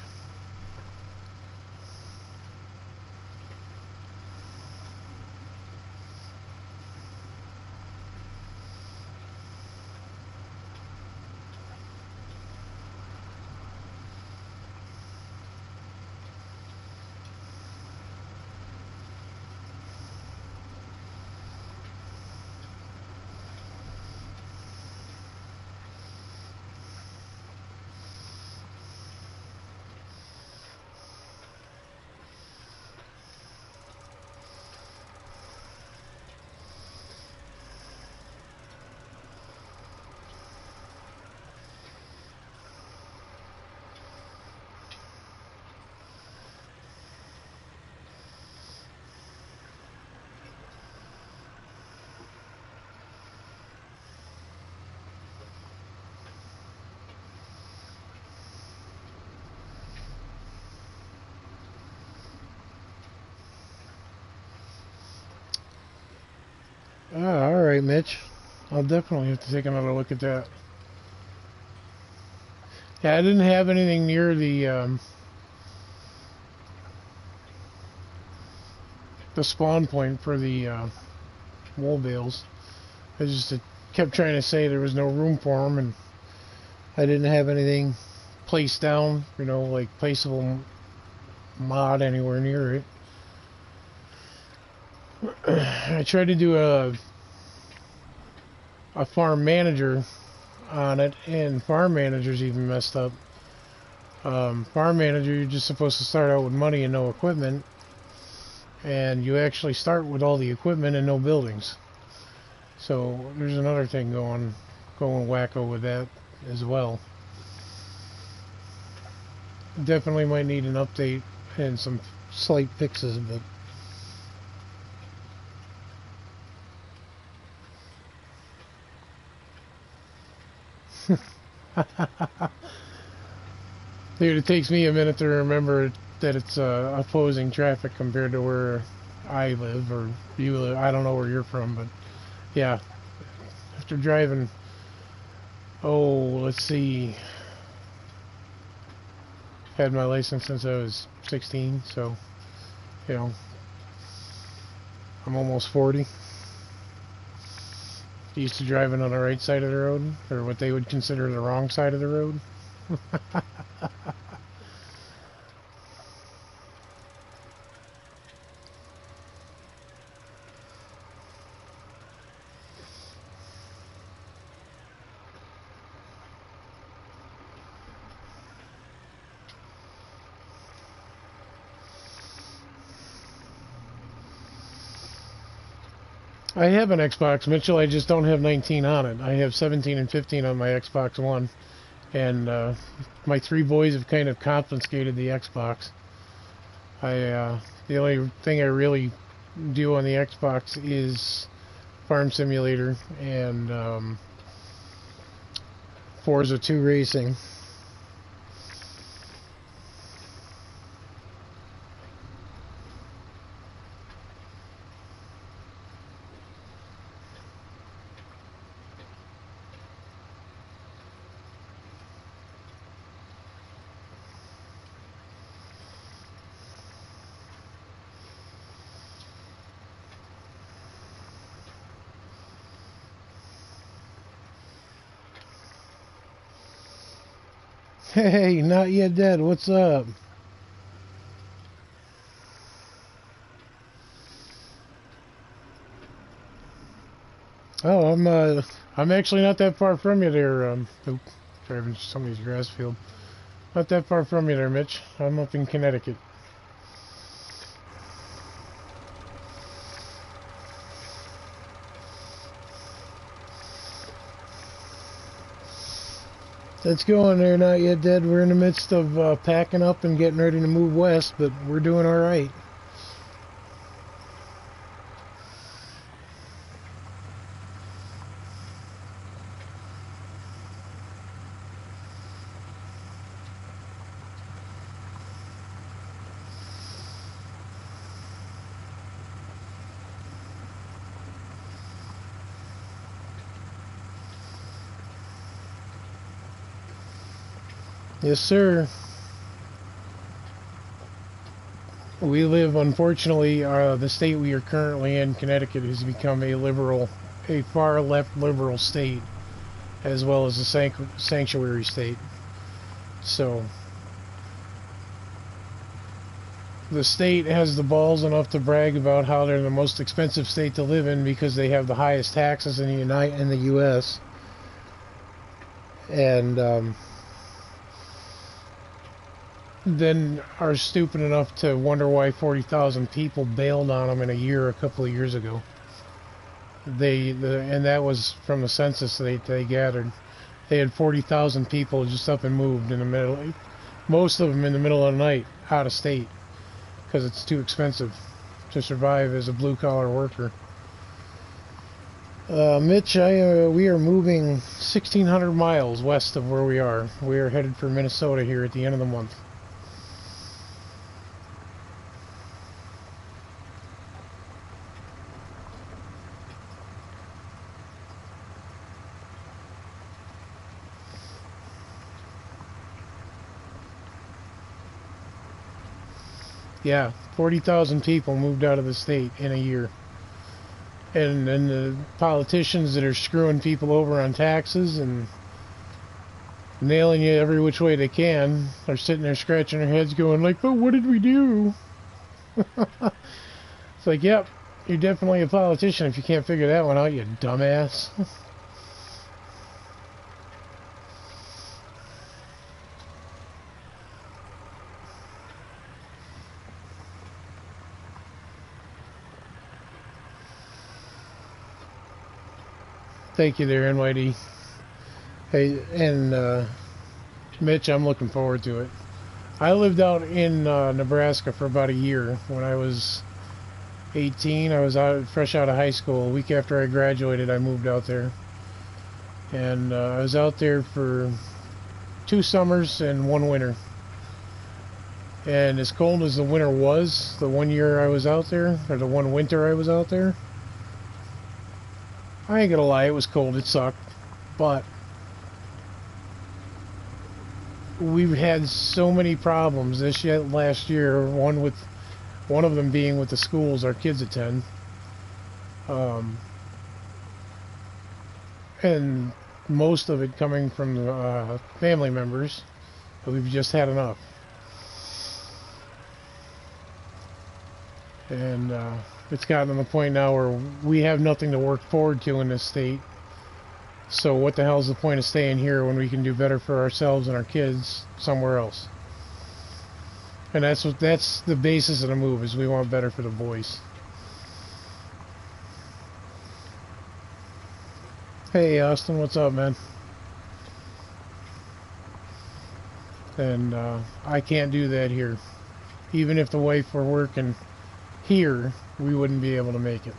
Ah, all right, Mitch. I'll definitely have to take another look at that. Yeah, I didn't have anything near the spawn point for the wool bales. I just kept trying to say there was no room for them, and I didn't have anything placed down, you know, like placeable mod anywhere near it. I tried to do a farm manager on it, and farm manager's even messed up. Farm manager, you're just supposed to start out with money and no equipment, and you actually start with all the equipment and no buildings. So there's another thing going wacko with that as well. Definitely might need an update and some slight fixes, but dude, it takes me a minute to remember that it's opposing traffic compared to where I live or you live. I don't know where you're from, but yeah, after driving, oh, let's see, had my license since I was 16, so, you know, I'm almost 40. Used to driving on the right side of the road, or what they would consider the wrong side of the road. I have an Xbox, Mitchell, I just don't have 19 on it. I have 17 and 15 on my Xbox One, and my three boys have kind of confiscated the Xbox. The only thing I really do on the Xbox is Farm Simulator and Forza 2 Racing. Hey, not yet dead. What's up? Oh, I'm actually not that far from you there. Oh, driving somebody's grass field. Not that far from you there, Mitch. I'm up in Connecticut. Let's go on there, not yet dead. We're in the midst of packing up and getting ready to move west, but we're doing all right. Yes, sir. We live, unfortunately, the state we are currently in, Connecticut, has become a far left liberal state, as well as a sanctuary state. So, the state has the balls enough to brag about how they're the most expensive state to live in because they have the highest taxes in the U.S. And then are stupid enough to wonder why 40,000 people bailed on them in a year a couple of years ago. And that was from the census they gathered. They had 40,000 people just up and moved in the middle, most of them in the middle of the night, out of state, because it's too expensive to survive as a blue-collar worker. Mitch, we are moving 1,600 miles west of where we are. We are headed for Minnesota here at the end of the month. Yeah, 40,000 people moved out of the state in a year. And then the politicians that are screwing people over on taxes and nailing you every which way they can are sitting there scratching their heads going like, but what did we do? It's like, yep, you're definitely a politician if you can't figure that one out, you dumbass. Thank you there, NYD. Hey, and Mitch, I'm looking forward to it. I lived out in Nebraska for about a year. When I was 18, I was fresh out of high school. A week after I graduated, I moved out there. And I was out there for 2 summers and 1 winter. And as cold as the winter was, the 1 year I was out there, or the 1 winter I was out there, I ain't gonna lie, it was cold, it sucked. But we've had so many problems last year, one of them being with the schools our kids attend. And most of it coming from family members. We've just had enough. And it's gotten to the point now where we have nothing to work forward to in this state. So what the hell's the point of staying here when we can do better for ourselves and our kids somewhere else? And that's the basis of the move, is we want better for the boys. Hey Austin, what's up, man? And I can't do that here. Even if the wife were working here, we wouldn't be able to make it.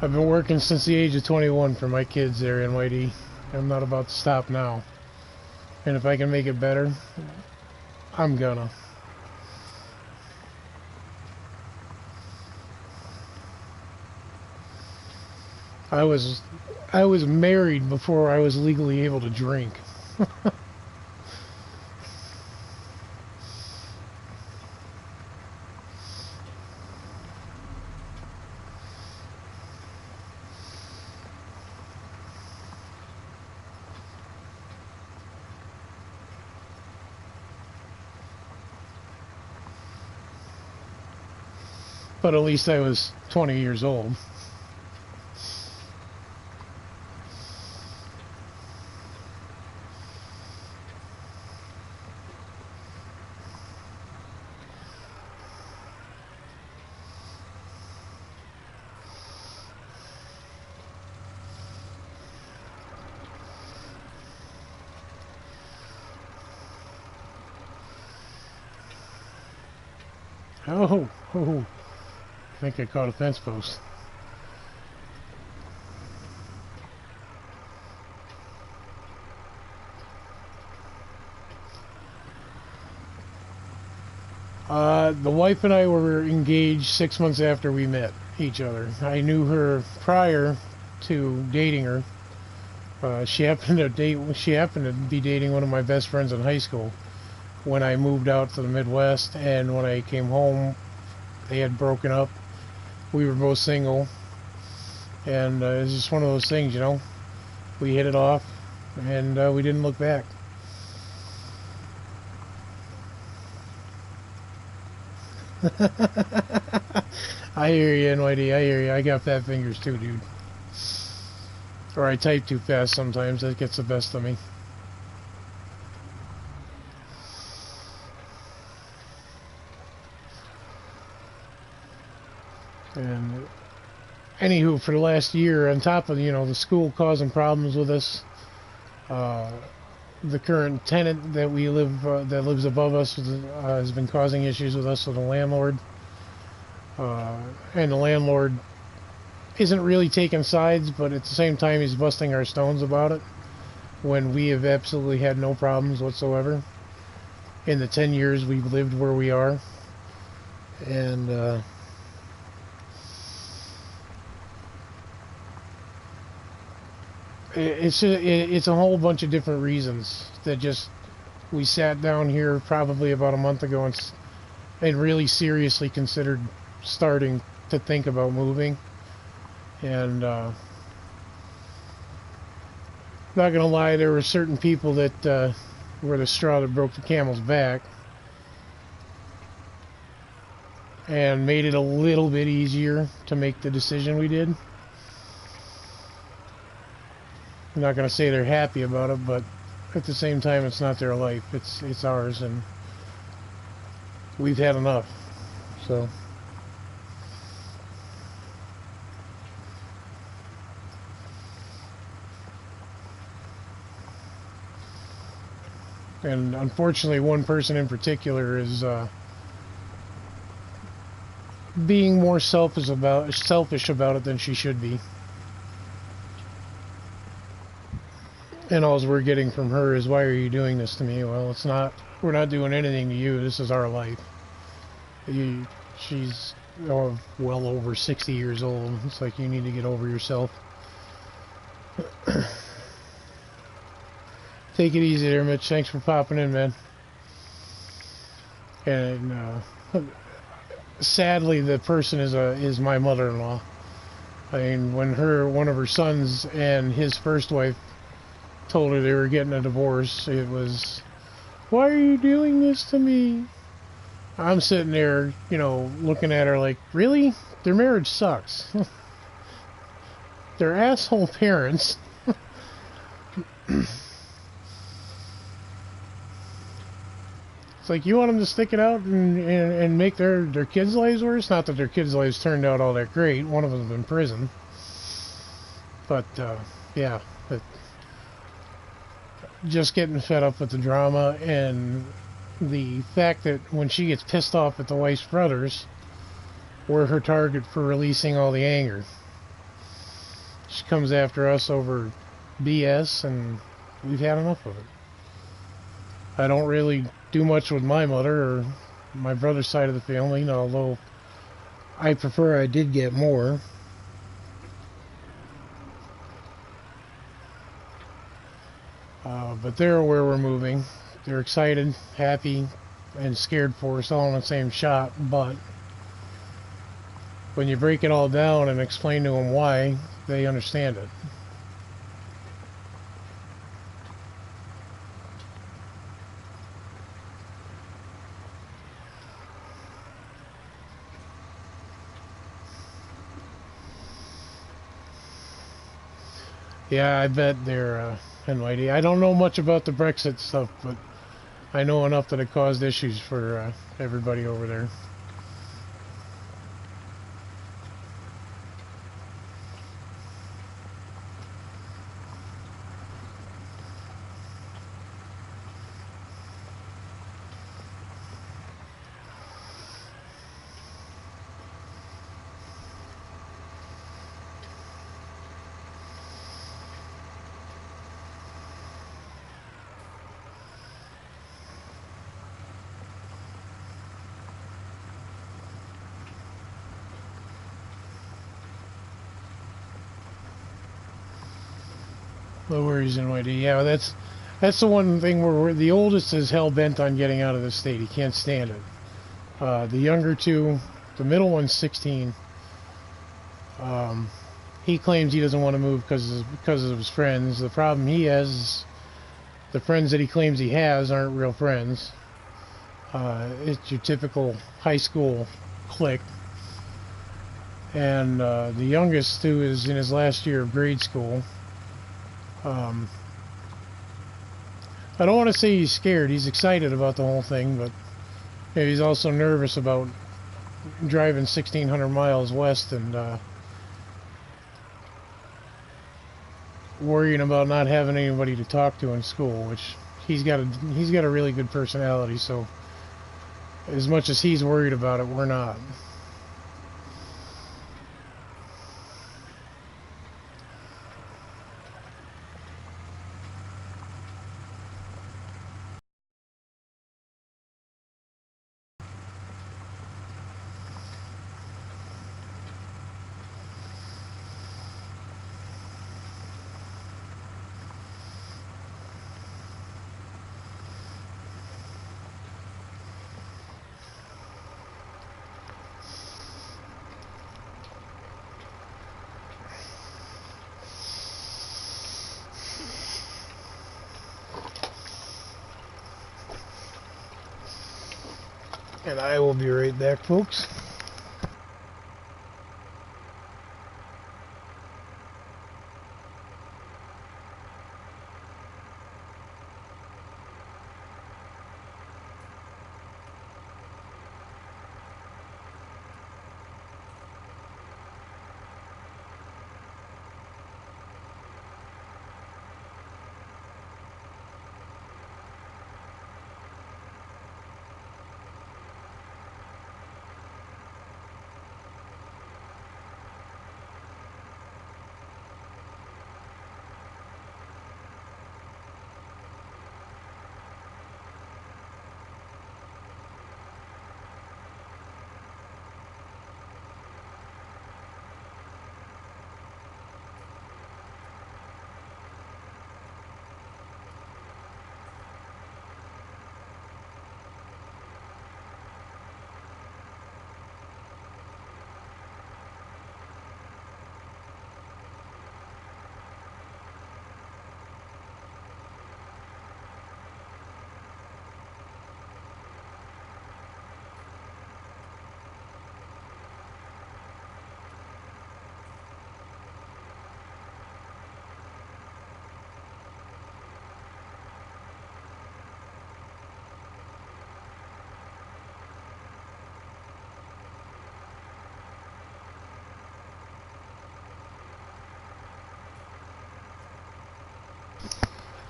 I've been working since the age of 21 for my kids there in YD. I'm not about to stop now. And if I can make it better, I'm gonna. I was married before I was legally able to drink. But at least I was 20 years old. Oh. I think I caught a fence post. The wife and I were engaged 6 months after we met each other. I knew her prior to dating her, She happened to be dating one of my best friends in high school when I moved out to the Midwest, and when I came home, they had broken up. We were both single, and it was just one of those things, you know. We hit it off, and we didn't look back. I hear you, NYD. I hear you. I got fat fingers too, dude. Or I type too fast sometimes. That gets the best of me. And anywho, for the last year, on top of, you know, the school causing problems with us, the current tenant that we live that lives above us has been causing issues with us with the landlord, and the landlord isn't really taking sides, but at the same time he's busting our stones about it when we have absolutely had no problems whatsoever in the 10 years we've lived where we are. And it's a whole bunch of different reasons that just we sat down here probably about a month ago and really seriously considered starting to think about moving. And not gonna lie, there were certain people that were the straw that broke the camel's back and made it a little bit easier to make the decision we did. I'm not gonna say they're happy about it, but at the same time, it's not their life. It's ours, and we've had enough. So. And unfortunately, one person in particular is being more selfish about it than she should be. And all we're getting from her is, "Why are you doing this to me?" Well, it's not. We're not doing anything to you. This is our life. She's well over 60 years old. It's like, you need to get over yourself. Take it easy there, Mitch. Thanks for popping in, man. And sadly, the person is my mother-in-law. I mean, when one of her sons and his first wife told her they were getting a divorce, it was, "Why are you doing this to me?" I'm sitting there, you know, looking at her like, really? Their marriage sucks. They're asshole parents. It's like, you want them to stick it out and make their kids' lives worse? Not that their kids' lives turned out all that great. One of them's in prison. But, yeah. But just getting fed up with the drama and the fact that when she gets pissed off at the wife's brothers, we're her target for releasing all the anger. She comes after us over BS, and we've had enough of it. I don't really do much with my mother or my brother's side of the family, although I prefer I did get more. But they're where we're moving. They're excited, happy, and scared for us all in the same shot, but when you break it all down and explain to them why, they understand it. Yeah, I bet they're NYD. I don't know much about the Brexit stuff, but I know enough that it caused issues for everybody over there. Low worries in YD. Yeah, that's the one thing where the oldest is hell bent on getting out of the state. He can't stand it. The younger two, the middle one's 16. He claims he doesn't want to move because of his friends. The problem he has is the friends that he claims he has aren't real friends. It's your typical high school clique. And the youngest, who is in his last year of grade school, I don't want to say he's scared. He's excited about the whole thing, but he's also nervous about driving 1,600 miles west and worrying about not having anybody to talk to in school. Which he's got a really good personality, so as much as he's worried about it, we're not. And I will be right back, folks.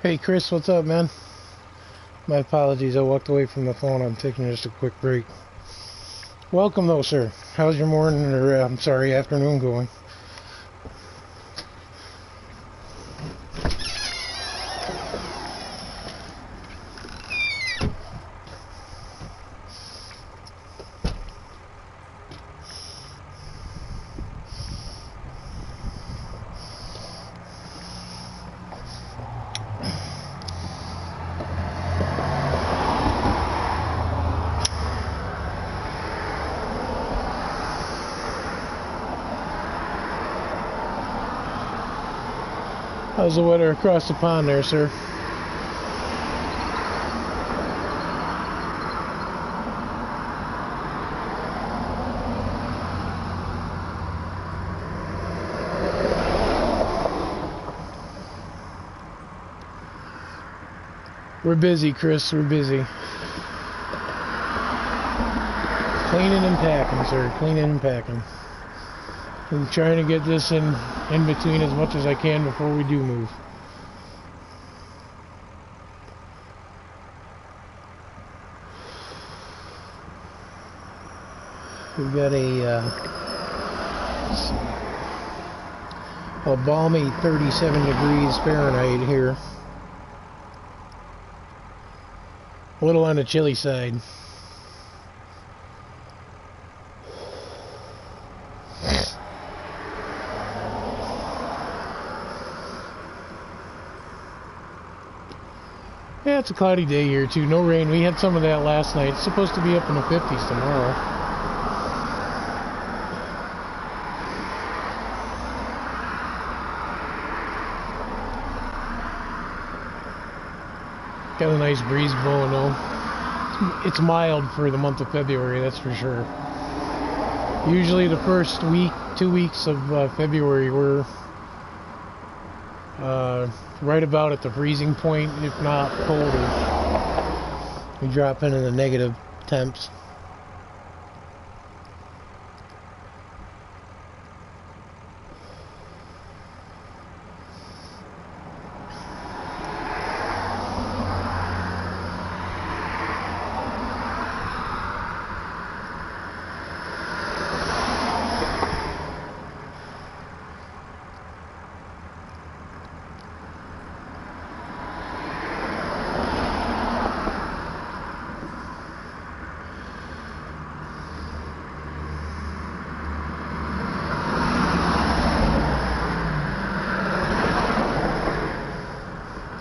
Hey Chris, what's up, man? My apologies, I walked away from the phone. I'm taking just a quick break. Welcome though, sir. How's your morning, or I'm sorry, afternoon going? How's the weather across the pond there, sir? We're busy, Chris. We're busy. Cleaning and packing, sir. Cleaning and packing. I'm trying to get this in between as much as I can before we do move. We've got a balmy 37 degrees Fahrenheit here. A little on the chilly side. Yeah, it's a cloudy day here too. No rain. We had some of that last night. It's supposed to be up in the 50s tomorrow. Got a nice breeze blowing though. It's mild for the month of February, that's for sure. Usually the first week, 2 weeks of February, we're right about at the freezing point, if not colder. We drop into the negative temps.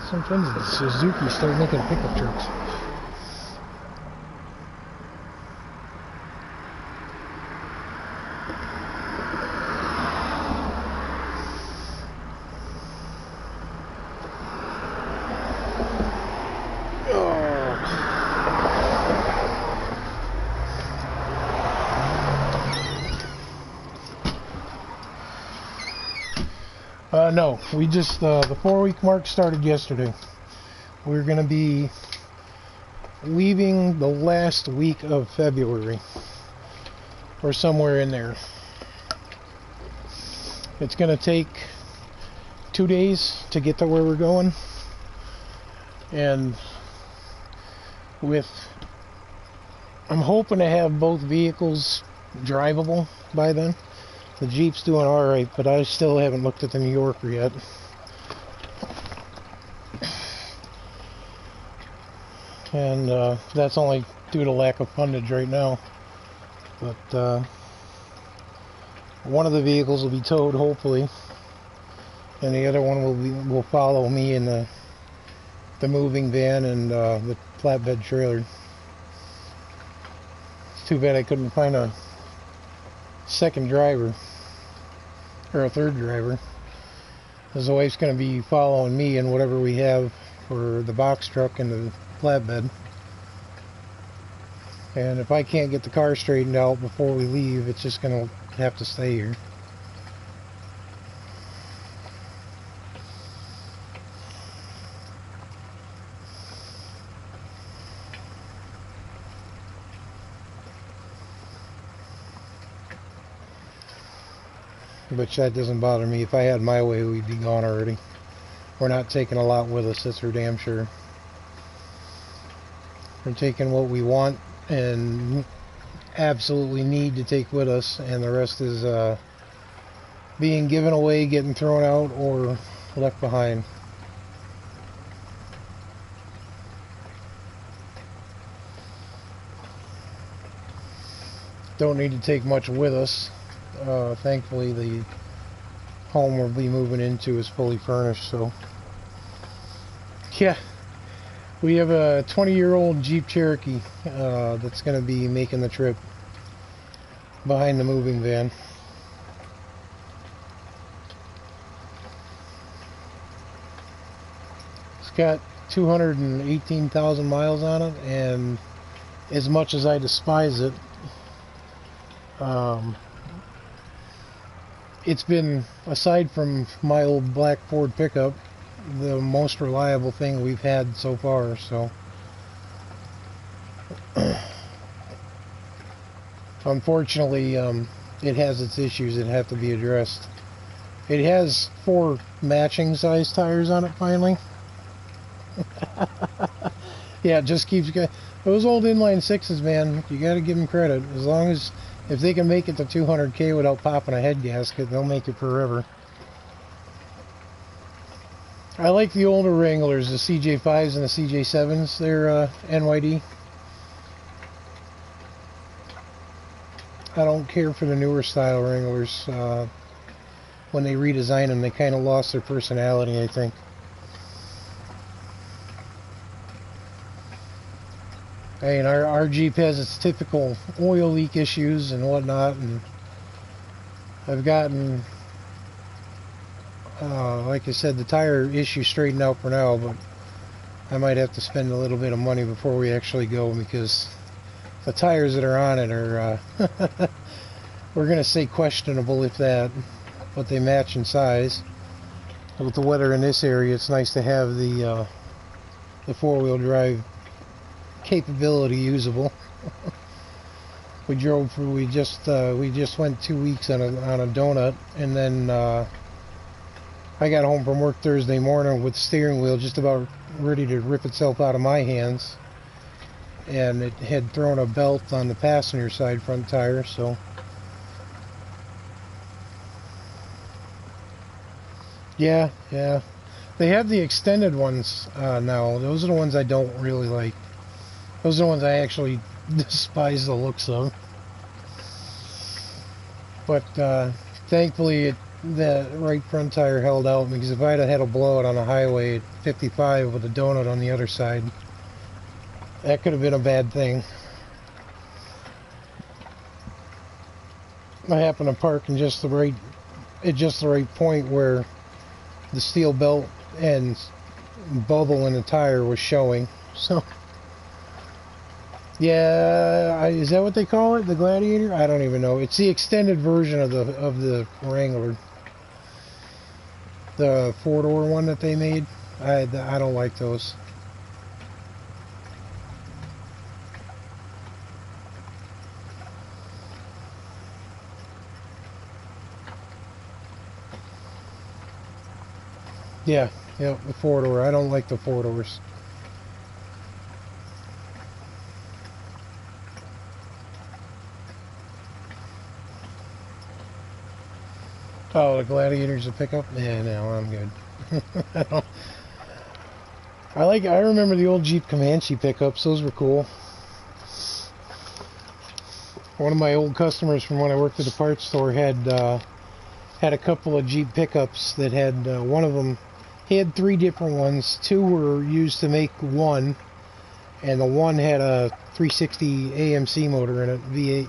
Some friends of the Suzuki started making pickup trucks. No, we just, the 4-week mark started yesterday. We're going to be leaving the last week of February, or somewhere in there. It's going to take 2 days to get to where we're going, and I'm hoping to have both vehicles drivable by then. The Jeep's doing alright, but I still haven't looked at the New Yorker yet. And that's only due to lack of fundage right now. But one of the vehicles will be towed, hopefully, and the other one will follow me in the moving van and the flatbed trailer. It's too bad I couldn't find a second driver, or a third driver, because the wife's going to be following me in whatever we have for the box truck and the flatbed. And if I can't get the car straightened out before we leave, it's just going to have to stay here. Which that doesn't bother me. If I had my way, we'd be gone already. We're not taking a lot with us, that's for damn sure. We're taking what we want and absolutely need to take with us, and the rest is being given away, getting thrown out, or left behind. Don't need to take much with us. Thankfully, the home we'll be moving into is fully furnished, so yeah. We have a 20-year-old Jeep Cherokee that's going to be making the trip behind the moving van. It's got 218,000 miles on it, and as much as I despise it, it's been, aside from my old black Ford pickup, the most reliable thing we've had so far. So unfortunately, it has its issues that have to be addressed. It has 4 matching size tires on it finally. Yeah, it just keeps going. Those old inline 6s, man, you got to give them credit. As long as, if they can make it to 200K without popping a head gasket, they'll make it forever. I like the older Wranglers, the CJ5s and the CJ7s. They're NYD. I don't care for the newer style Wranglers. When they redesign them, they kind of lost their personality, I think. I mean, our Jeep has its typical oil leak issues and whatnot, and I've gotten, like I said, the tire issue straightened out for now, but I might have to spend a little bit of money before we actually go, because the tires that are on it are, we're going to say questionable, if that, but they match in size. With the weather in this area, it's nice to have the four-wheel drive capability usable. We just went 2 weeks on a donut, and then I got home from work Thursday morning with the steering wheel just about ready to rip itself out of my hands, and it had thrown a belt on the passenger side front tire. So yeah, they have the extended ones now. Those are the ones I don't really like. Those are the ones I actually despise the looks of. But thankfully the right front tire held out, because if I'd have had a blowout on a highway at 55 with a donut on the other side, that could have been a bad thing. I happened to park in just the right point where the steel belt and bubble in the tire was showing. So yeah, is that what they call it? The Gladiator? I don't even know. It's the extended version of the Wrangler. The four-door one that they made. I don't like those. Yeah, the four-door. I don't like the four-doors. Oh, the Gladiator's a pickup? Yeah, no, I'm good. I remember the old Jeep Comanche pickups. Those were cool. One of my old customers from when I worked at the parts store had a couple of Jeep pickups that had, one of them, he had 3 different ones. 2 were used to make one, and the one had a 360 AMC motor in it, V8.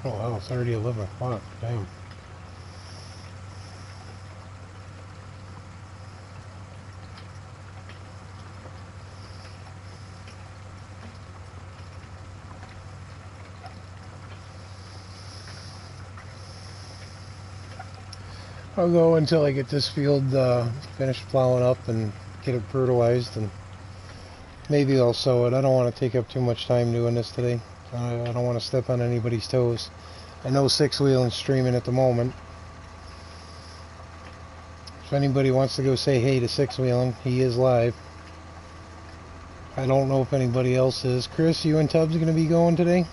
Oh wow, it's already 11 o'clock. Damn. I'll go until I get this field finished plowing up and get it fertilized, and maybe I'll sow it. I don't want to take up too much time doing this today. I don't want to step on anybody's toes. I know six-wheeling's streaming at the moment. If anybody wants to go say hey to six-wheeling, he is live. I don't know if anybody else is. Chris, you and Tubbs going to be going today?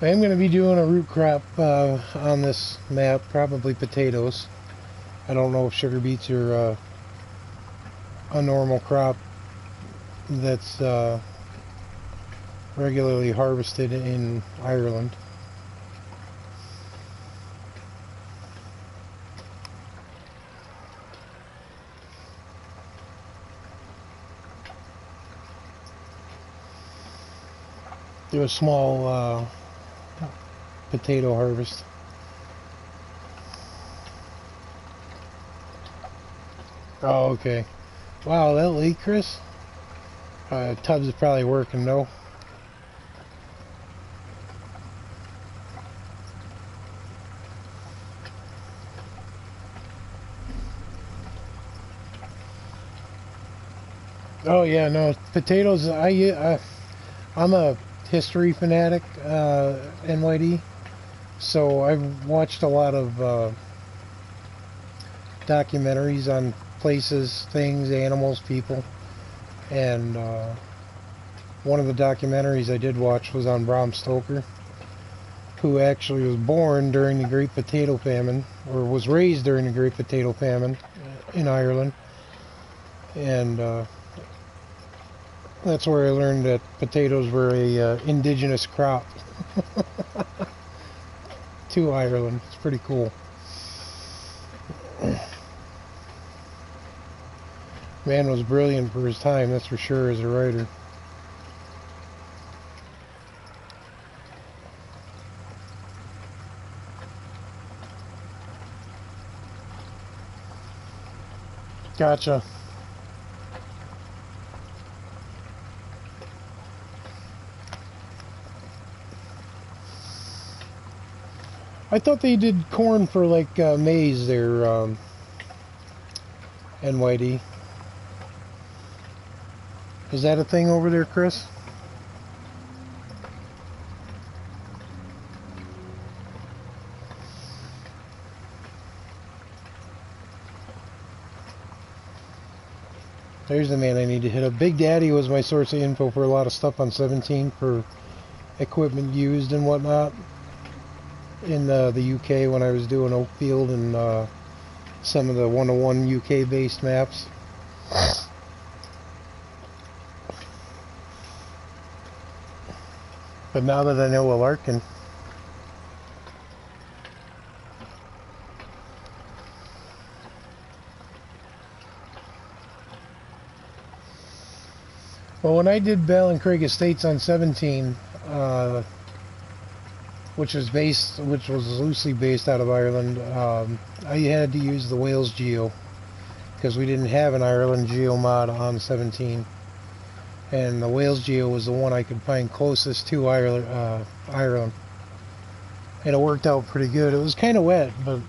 I am going to be doing a root crop on this map, probably potatoes. I don't know if sugar beets are a normal crop that's regularly harvested in Ireland. do a small potato harvest. Oh, okay. Wow, that late, Chris? Tubbs is probably working, though. Oh, yeah, no, potatoes, I'm a history fanatic, NYD, so I've watched a lot of documentaries on places, things, animals, people, and one of the documentaries I did watch was on Bram Stoker, who actually was born during the Great Potato Famine, or was raised during the Great Potato Famine in Ireland, and that's where I learned that potatoes were a indigenous crop to Ireland. It's pretty cool. Man was brilliant for his time, that's for sure, as a writer. Gotcha. I thought they did corn for like maize there, NYD. Is that a thing over there, Chris? There's the man I need to hit up. Big Daddy was my source of info for a lot of stuff on 17 for equipment used and whatnot in the UK when I was doing Oakfield and some of the 101 UK based maps. But now that I know a Larkin, well, when I did Bell and Craig Estates on 17, which was loosely based out of Ireland, I had to use the Wales Geo because we didn't have an Ireland Geo mod on 17, and the Wales Geo was the one I could find closest to Ireland, and it worked out pretty good. It was kind of wet, but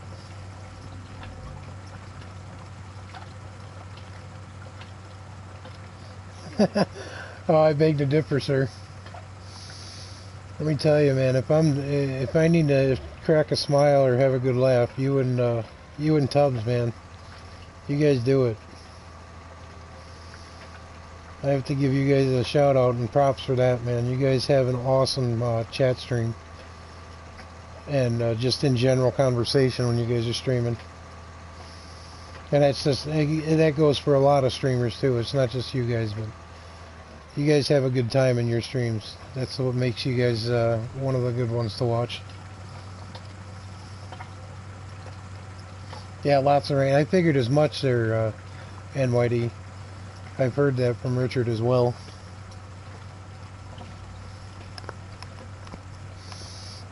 oh, I beg to differ, sir. Let me tell you, man, if I need to crack a smile or have a good laugh, you and Tubbs, man, you guys do it. I have to give you guys a shout out and props for that, man. You guys have an awesome chat stream and just in general conversation when you guys are streaming. And that goes for a lot of streamers too. It's not just you guys, but you guys have a good time in your streams. That's what makes you guys one of the good ones to watch. Yeah, lots of rain. I figured as much there, NYD. I've heard that from Richard as well.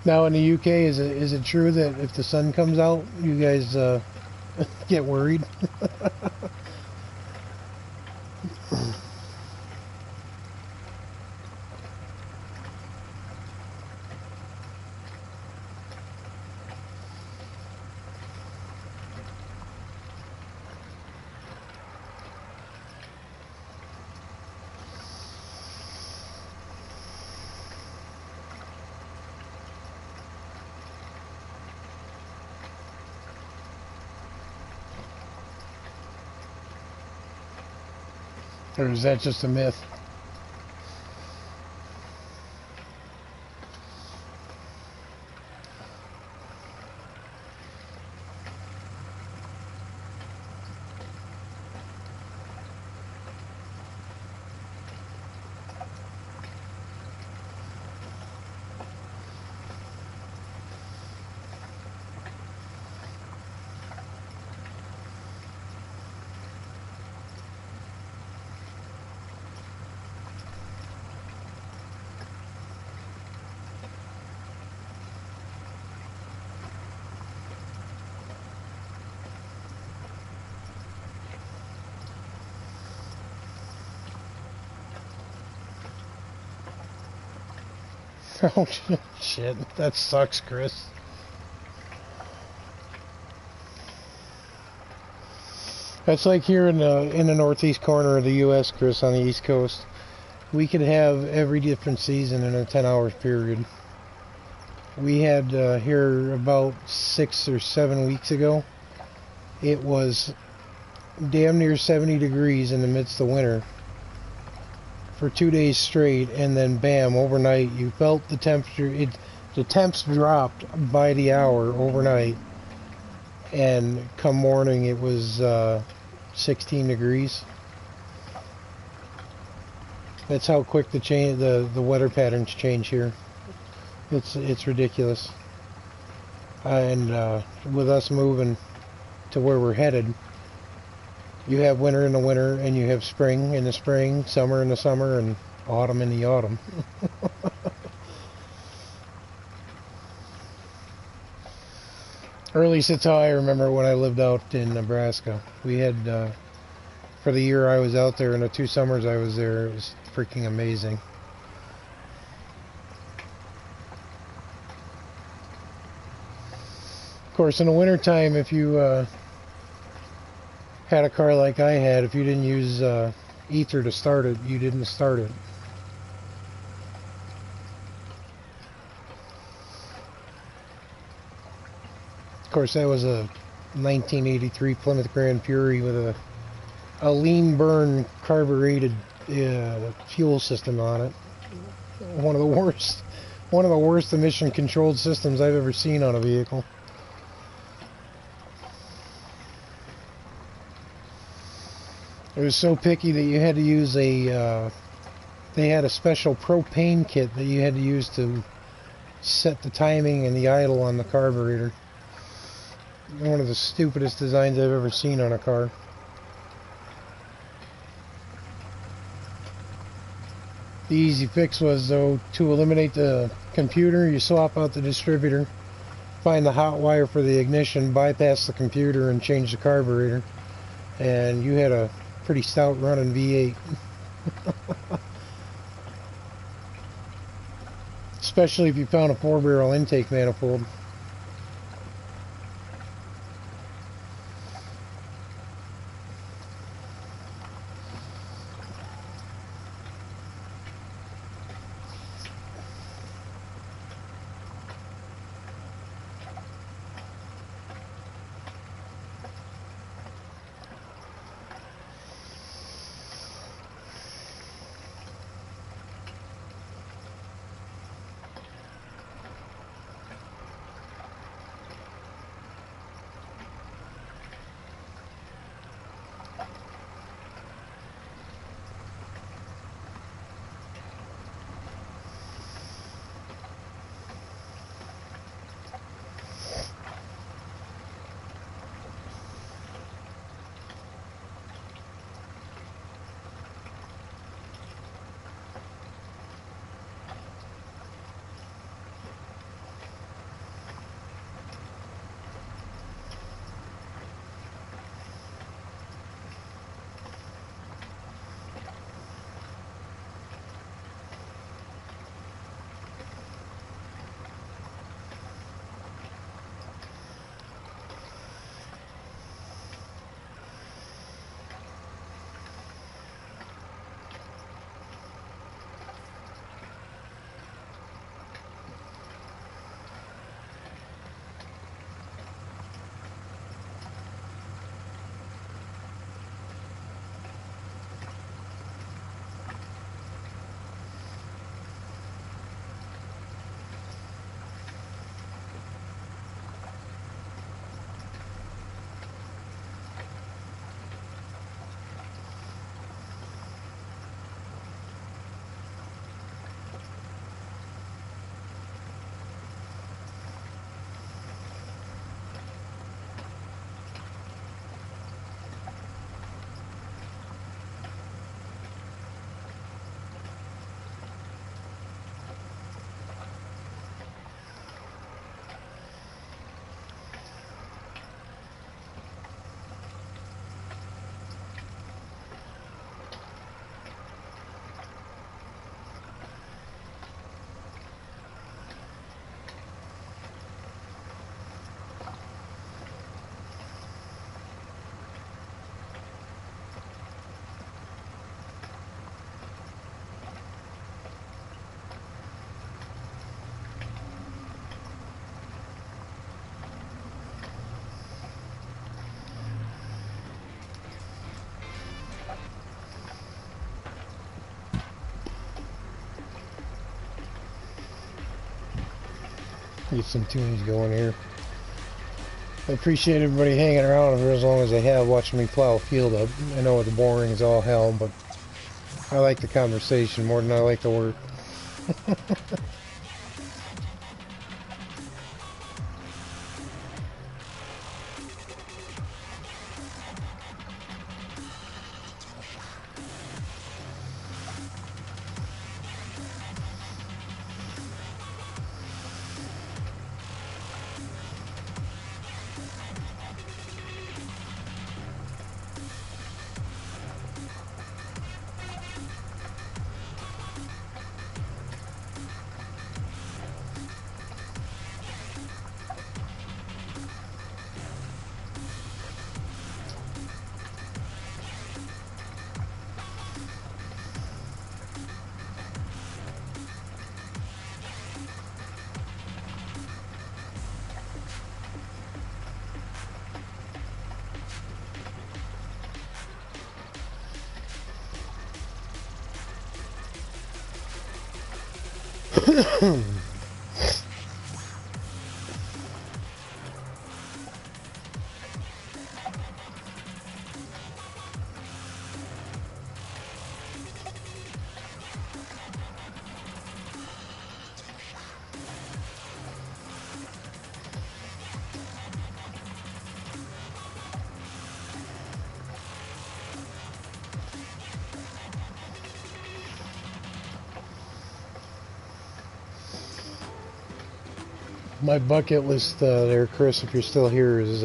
Now in the UK, is it true that if the sun comes out, you guys get worried? Or is that just a myth? Oh, shit. That sucks, Chris. That's like here in the northeast corner of the U.S., Chris, on the East Coast. We could have every different season in a 10-hour period. We had here about 6 or 7 weeks ago. It was damn near 70 degrees in the midst of winter for 2 days straight, and then bam, overnight you felt the temperature. The temps dropped by the hour overnight, and come morning it was 16 degrees. That's how quick the weather patterns change here. It's ridiculous. And with us moving to where we're headed, you have winter in the winter, and you have spring in the spring, summer in the summer, and autumn in the autumn. Or at least that's how I remember when I lived out in Nebraska. We had, for the year I was out there and the 2 summers I was there, it was freaking amazing. Of course, in the wintertime, if you had a car like I had, if you didn't use ether to start it, you didn't start it. Of course, that was a 1983 Plymouth Grand Fury with a lean burn carbureted fuel system on it. One of the worst emission controlled systems I've ever seen on a vehicle. It was so picky that you had to use they had a special propane kit that you had to use to set the timing and the idle on the carburetor. One of the stupidest designs I've ever seen on a car. The easy fix was, though, to eliminate the computer, you swap out the distributor, find the hot wire for the ignition, bypass the computer, and change the carburetor. And you had a pretty stout running V8. Especially if you found a 4-barrel intake manifold. Get some tunes going here. I appreciate everybody hanging around for as long as they have, watching me plow a field up. I know it's boring as all hell, but I like the conversation more than I like the work. My bucket list there, Chris, if you're still here, is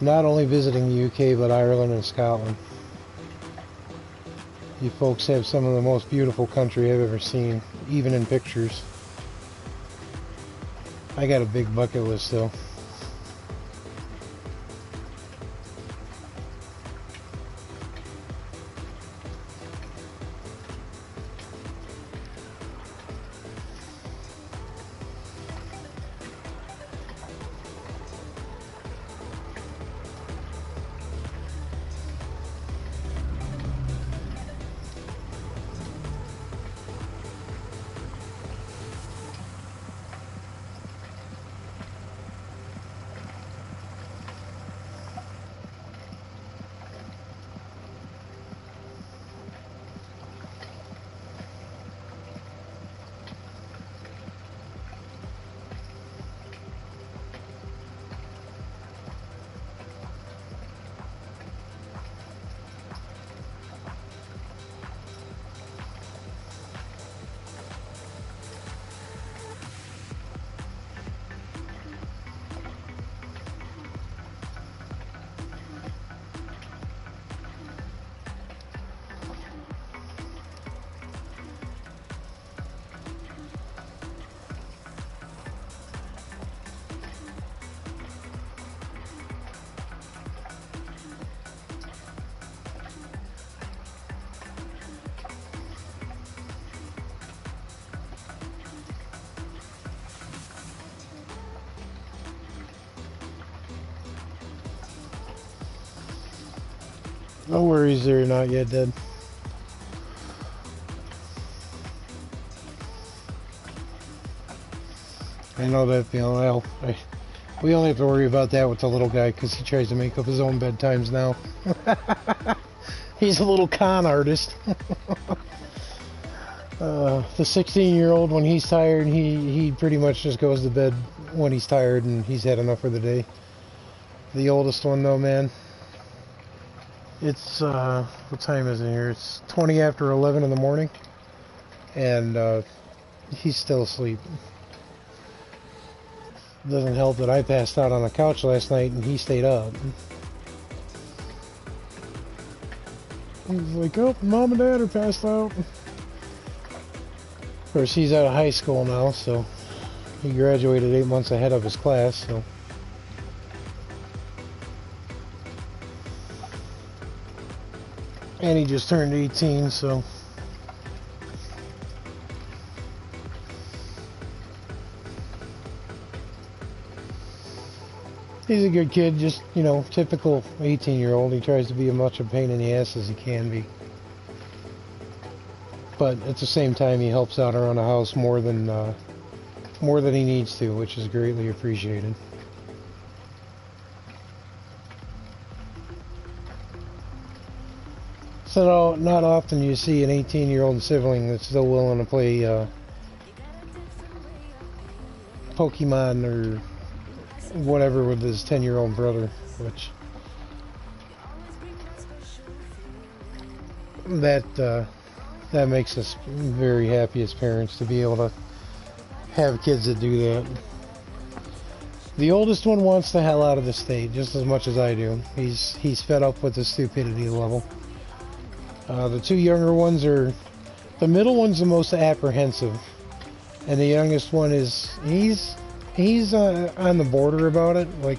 not only visiting the UK, but Ireland and Scotland. You folks have some of the most beautiful country I've ever seen, even in pictures. I got a big bucket list, though. No worries, they're not yet dead. I know that feeling. We only have to worry about that with the little guy because he tries to make up his own bedtimes now. He's a little con artist. The 16-year-old, when he's tired, he pretty much just goes to bed when he's tired and he's had enough for the day. The oldest one, though, man. It's, what time is it here? It's 20 after 11 in the morning, and he's still asleep. Doesn't help that I passed out on the couch last night and he stayed up. He's like, oh, Mom and Dad are passed out. Of course, he's out of high school now, so he graduated 8 months ahead of his class, so. And he just turned 18, so. He's a good kid, just, you know, typical 18-year-old. He tries to be as much a pain in the ass as he can be. But at the same time, he helps out around the house more than more than he needs to, which is greatly appreciated. So no, not often you see an 18-year-old sibling that's still willing to play Pokemon or whatever with his 10-year-old brother, which that makes us very happy as parents to be able to have kids that do that. The oldest one wants the hell out of the state just as much as I do. He's fed up with the stupidity level. The two younger ones are, the middle one's the most apprehensive, and the youngest one is he's on the border about it. Like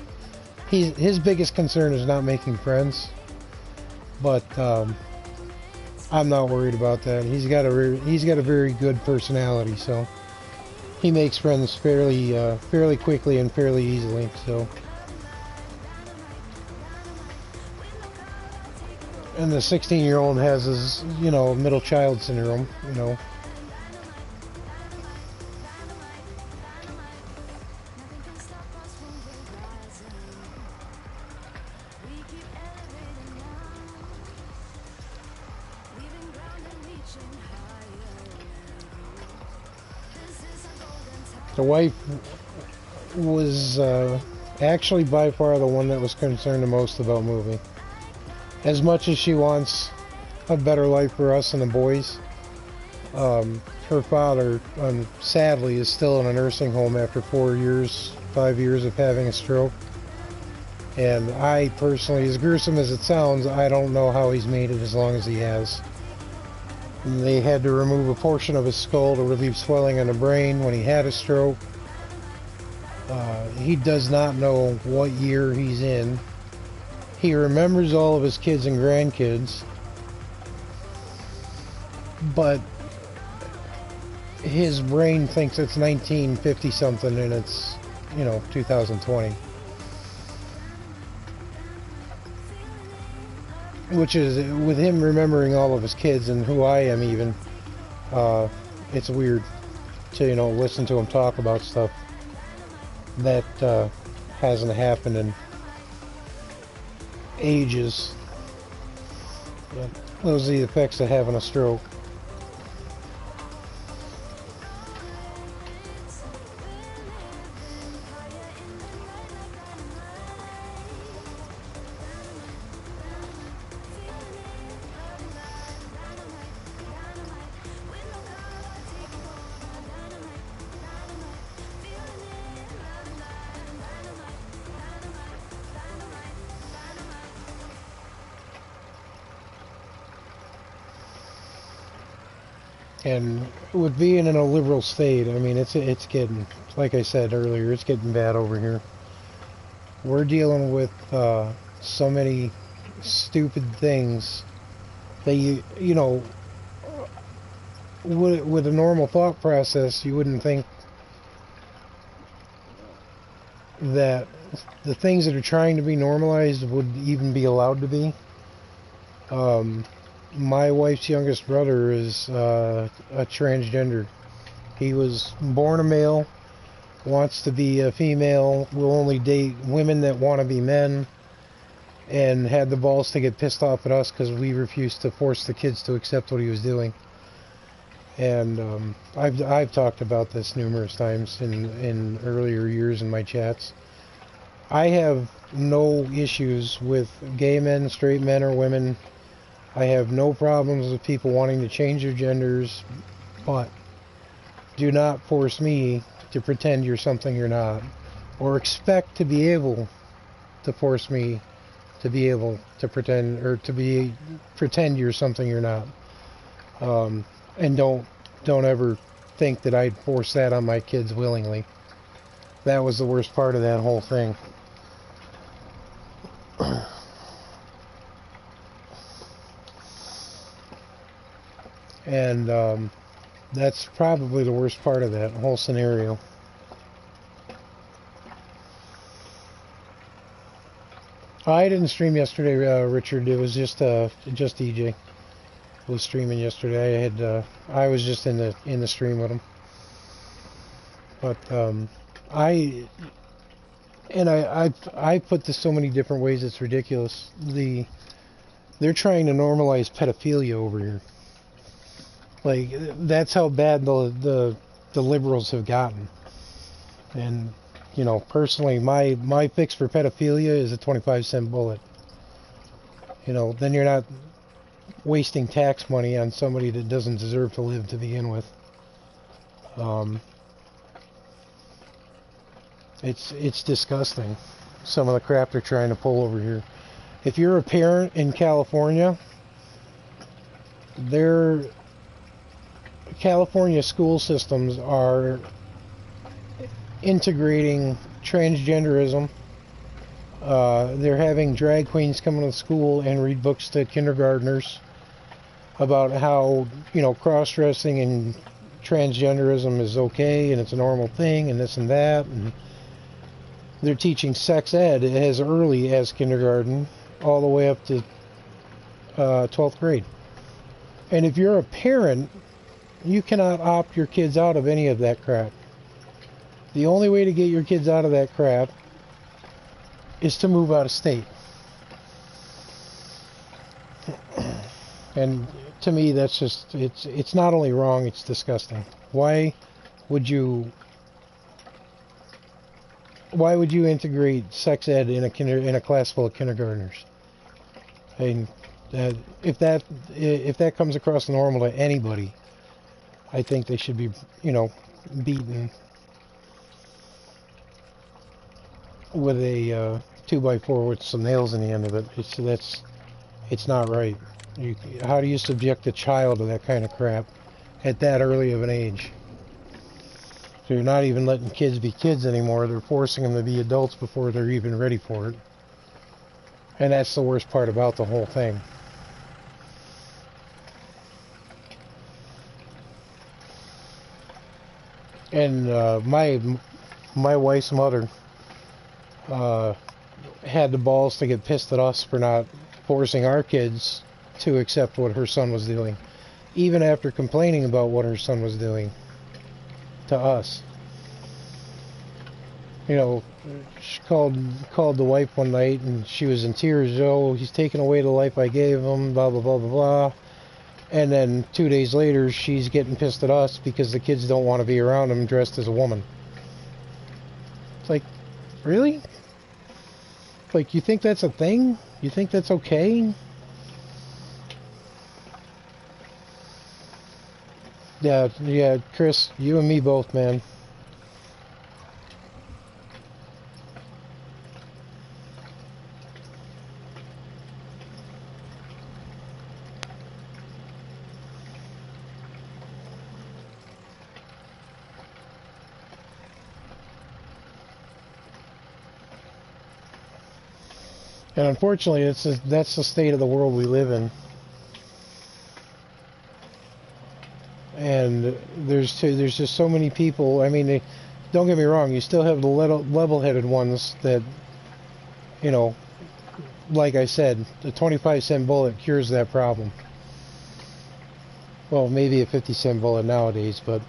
his biggest concern is not making friends, but I'm not worried about that. He's got a very good personality, so he makes friends fairly quickly and fairly easily. So. And the 16-year-old has his, middle child syndrome, The wife was actually by far the one that was concerned the most about moving. As much as she wants a better life for us and the boys, her father, sadly, is still in a nursing home after 5 years of having a stroke. And I personally, as gruesome as it sounds, I don't know how he's made it as long as he has. They had to remove a portion of his skull to relieve swelling in the brain when he had a stroke. He does not know what year he's in. He remembers all of his kids and grandkids, but his brain thinks it's 1950 something and it's 2020, which is, with him remembering all of his kids and who I am even, it's weird to listen to him talk about stuff that hasn't happened in ages. But those are the effects of having a stroke. And with being in a liberal state, I mean, it's getting, like I said earlier, it's getting bad over here. We're dealing with so many stupid things that with a normal thought process, you wouldn't think that the things that are trying to be normalized would even be allowed to be. My wife's youngest brother is a transgender. He was born a male, wants to be a female, will only date women that want to be men, and had the balls to get pissed off at us because we refused to force the kids to accept what he was doing. And I've talked about this numerous times in earlier years in my chats. I have no issues with gay men, straight men, or women. I have no problems with people wanting to change their genders, but do not force me to pretend you're something you're not, or expect to be able to force me to be able to pretend, or to pretend you're something you're not. And don't ever think that I'd force that on my kids willingly. That was the worst part of that whole thing. And that's probably the worst part of that whole scenario. I didn't stream yesterday, Richard. It was just DJ who was streaming yesterday. I was just in the stream with him. But I and I put this so many different ways it's ridiculous. They're trying to normalize pedophilia over here. Like that's how bad the liberals have gotten. And you know, personally, my fix for pedophilia is a 25-cent bullet. You know, then you're not wasting tax money on somebody that doesn't deserve to live to begin with. It's disgusting, some of the crap they're trying to pull over here. If you're a parent in California, their California school systems are integrating transgenderism. They're having drag queens come to school and read books to kindergartners about how, you know, cross-dressing and transgenderism is okay and it's a normal thing and this and that. And they're teaching sex ed as early as kindergarten all the way up to 12th grade. And if you're a parent, you cannot opt your kids out of any of that crap. The only way to get your kids out of that crap is to move out of state. And to me, that's just, it's not only wrong, it's disgusting. Why would you integrate sex ed in a class full of kindergartners? I mean, if that comes across normal to anybody, I think they should be, you know, beaten with a 2x4 with some nails in the end of it. It's not right. How do you subject a child to that kind of crap at that early of an age? So you're not even letting kids be kids anymore. They're forcing them to be adults before they're even ready for it. And that's the worst part about the whole thing. And my wife's mother had the balls to get pissed at us for not forcing our kids to accept what her son was doing, even after complaining about what her son was doing to us. You know, she called the wife one night and she was in tears. Oh, he's taking away the life I gave him, blah blah blah blah blah. And then 2 days later, she's getting pissed at us because the kids don't want to be around him dressed as a woman. It's like, really? Like, you think that's a thing? You think that's okay? Yeah, Chris, you and me both, man. And unfortunately, that's the state of the world we live in. And there's just so many people. I mean, don't get me wrong, you still have the level-headed ones that, you know, like I said, the 25-cent bullet cures that problem. Well, maybe a 50-cent bullet nowadays, but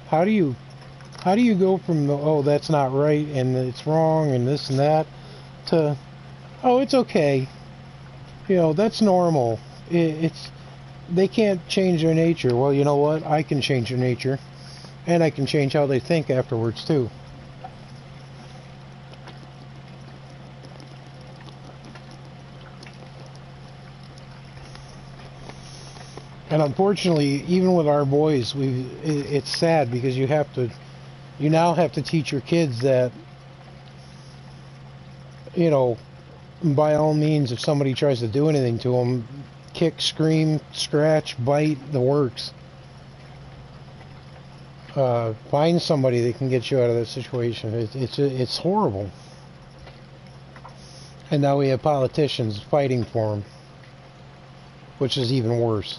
how do you go from the, oh, that's not right and it's wrong and this and that, to, oh, it's okay, you know, that's normal. They can't change their nature. Well, you know what? I can change their nature, and I can change how they think afterwards too. And unfortunately, even with our boys, it's sad because you now have to teach your kids that, you know, by all means, if somebody tries to do anything to them, kick, scream, scratch, bite, the works. Find somebody that can get you out of that situation. It's horrible. And now we have politicians fighting for them, which is even worse.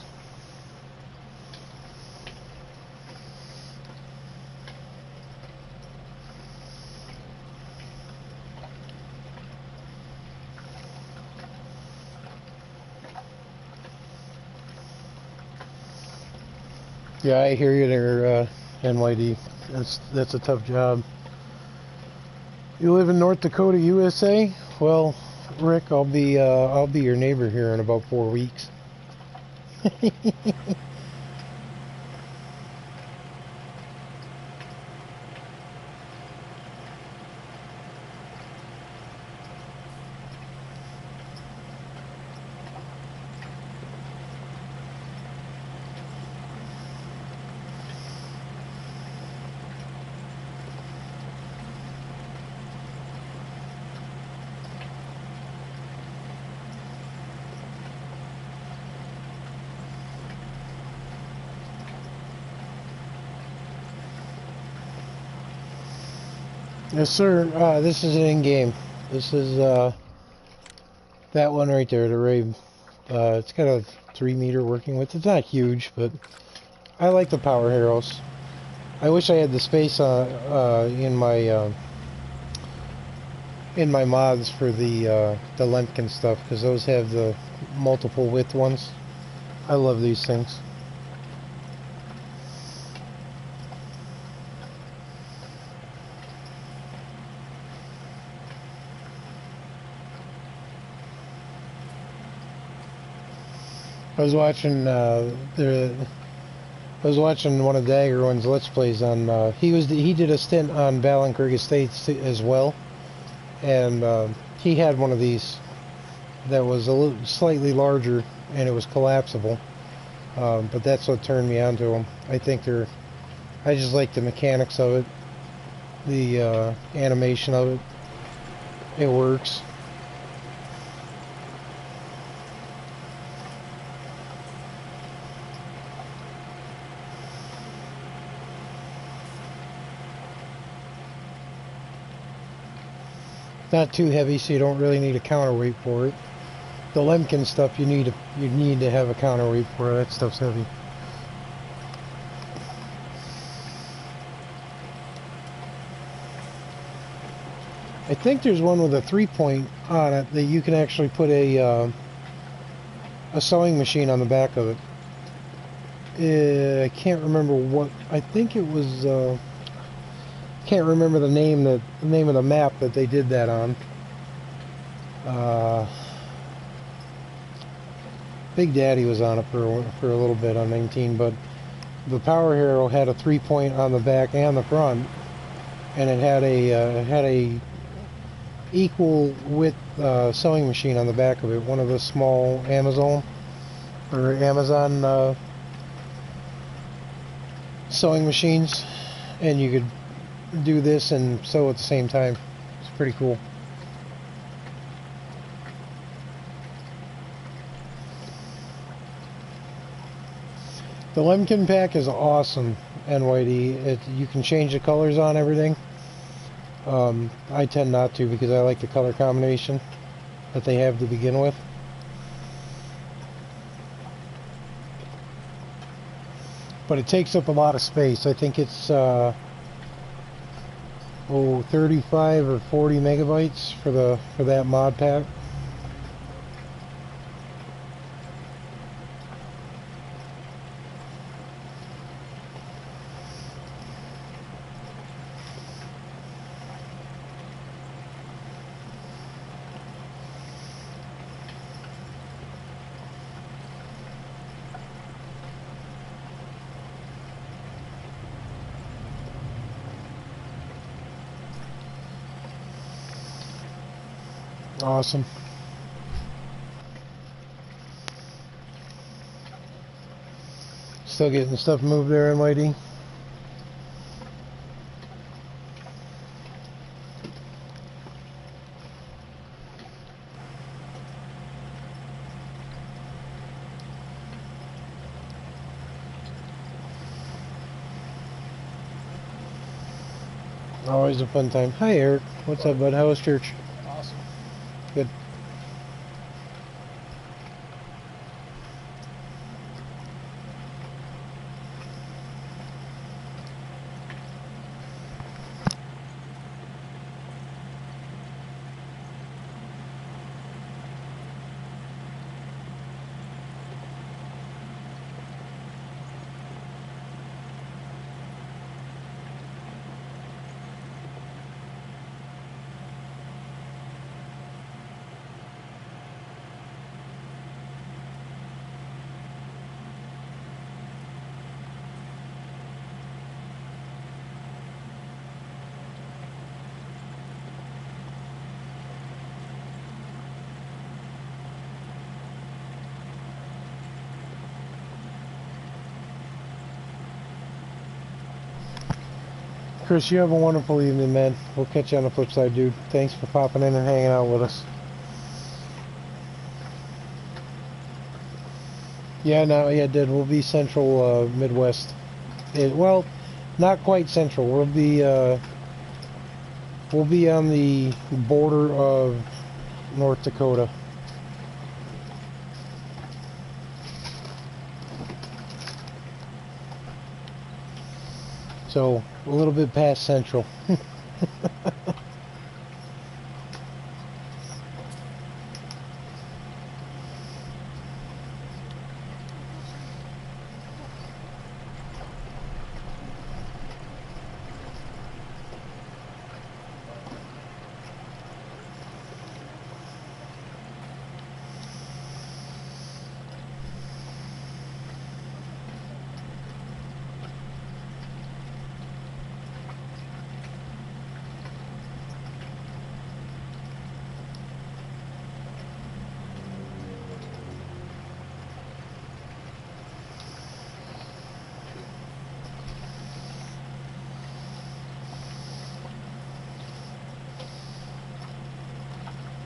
Yeah, I hear you there, NYD. That's a tough job. You live in North Dakota, USA? Well, Rick, I'll be your neighbor here in about 4 weeks. Yes, sir. This is an in-game. This is that one right there, the Ray. It's got a 3-meter working width. It's not huge, but I like the Power Heroes. I wish I had the space in my mods for the Lemkin stuff, because those have the multiple width ones. I love these things. I was watching one of Dagger One's Let's Plays on. He did a stint on baling Estates as well, and he had one of these that was a little slightly larger, and it was collapsible. But that's what turned me onto them. I just like the mechanics of it, the animation of it. It works. Not too heavy, so you don't really need a counterweight for it. The Lemkin stuff, you need to have a counterweight for it. That stuff's heavy. I think there's one with a 3-point on it that you can actually put a sewing machine on the back of it. I can't remember what. I think it was. Can't remember the name of the map that they did that on. Big Daddy was on it for a little bit on 19, but the Power Hero had a 3-point on the back and the front, and it had a equal width sewing machine on the back of it. One of the small Amazon sewing machines, and you could do this and sew at the same time. It's pretty cool. The Lemkin pack is awesome, NYD. You can change the colors on everything. I tend not to, because I like the color combination that they have to begin with. But it takes up a lot of space. I think it's 35 or 40 megabytes for that mod pack. Awesome. Still getting stuff moved there, NYD. Always a fun time. Hi, Eric. What's up, bud? How was church? Awesome. Good. Chris, you have a wonderful evening, man. We'll catch you on the flip side, dude. Thanks for popping in and hanging out with us. Yeah, no, yeah, Dad. We'll be central Midwest. Well, not quite central. We'll be on the border of North Dakota. So, a little bit past central.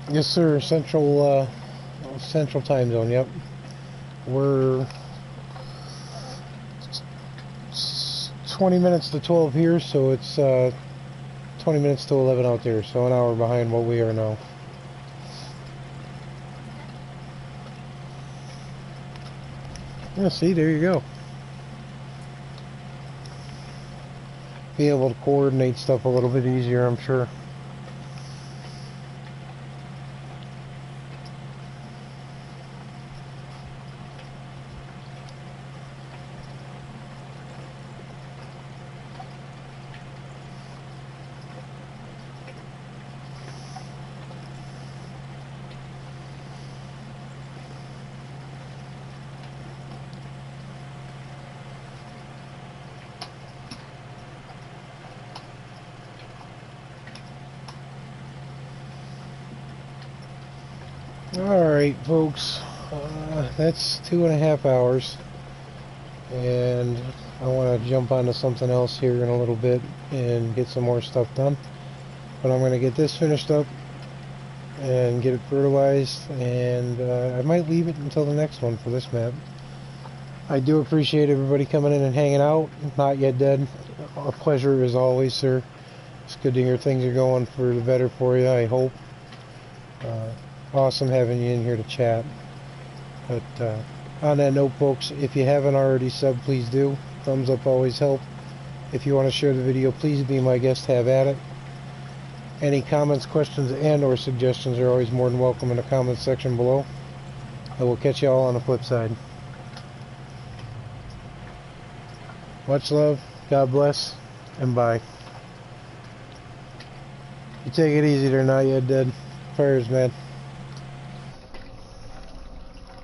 Yes, sir. Central time zone. Yep. We're 20 minutes to 12 here, so it's 20 minutes to 11 out there. So an hour behind what we are now. Yeah. See, there you go. Be able to coordinate stuff a little bit easier, I'm sure. Alright, folks, that's 2.5 hours, and I want to jump onto something else here in a little bit and get some more stuff done. But I'm going to get this finished up and get it fertilized, and I might leave it until the next one for this map. I do appreciate everybody coming in and hanging out. Not yet dead. A pleasure as always, sir. It's good to hear things are going for the better for you, I hope. Awesome having you in here to chat. But on that note, folks, if you haven't already subbed, please do. Thumbs up always help. If you want to share the video, please be my guest, have at it. Any comments, questions, and or suggestions are always more than welcome in the comments section below. I will catch you all on the flip side. Much love, God bless, and bye. You take it easy there, not yet dead. Prayers, man.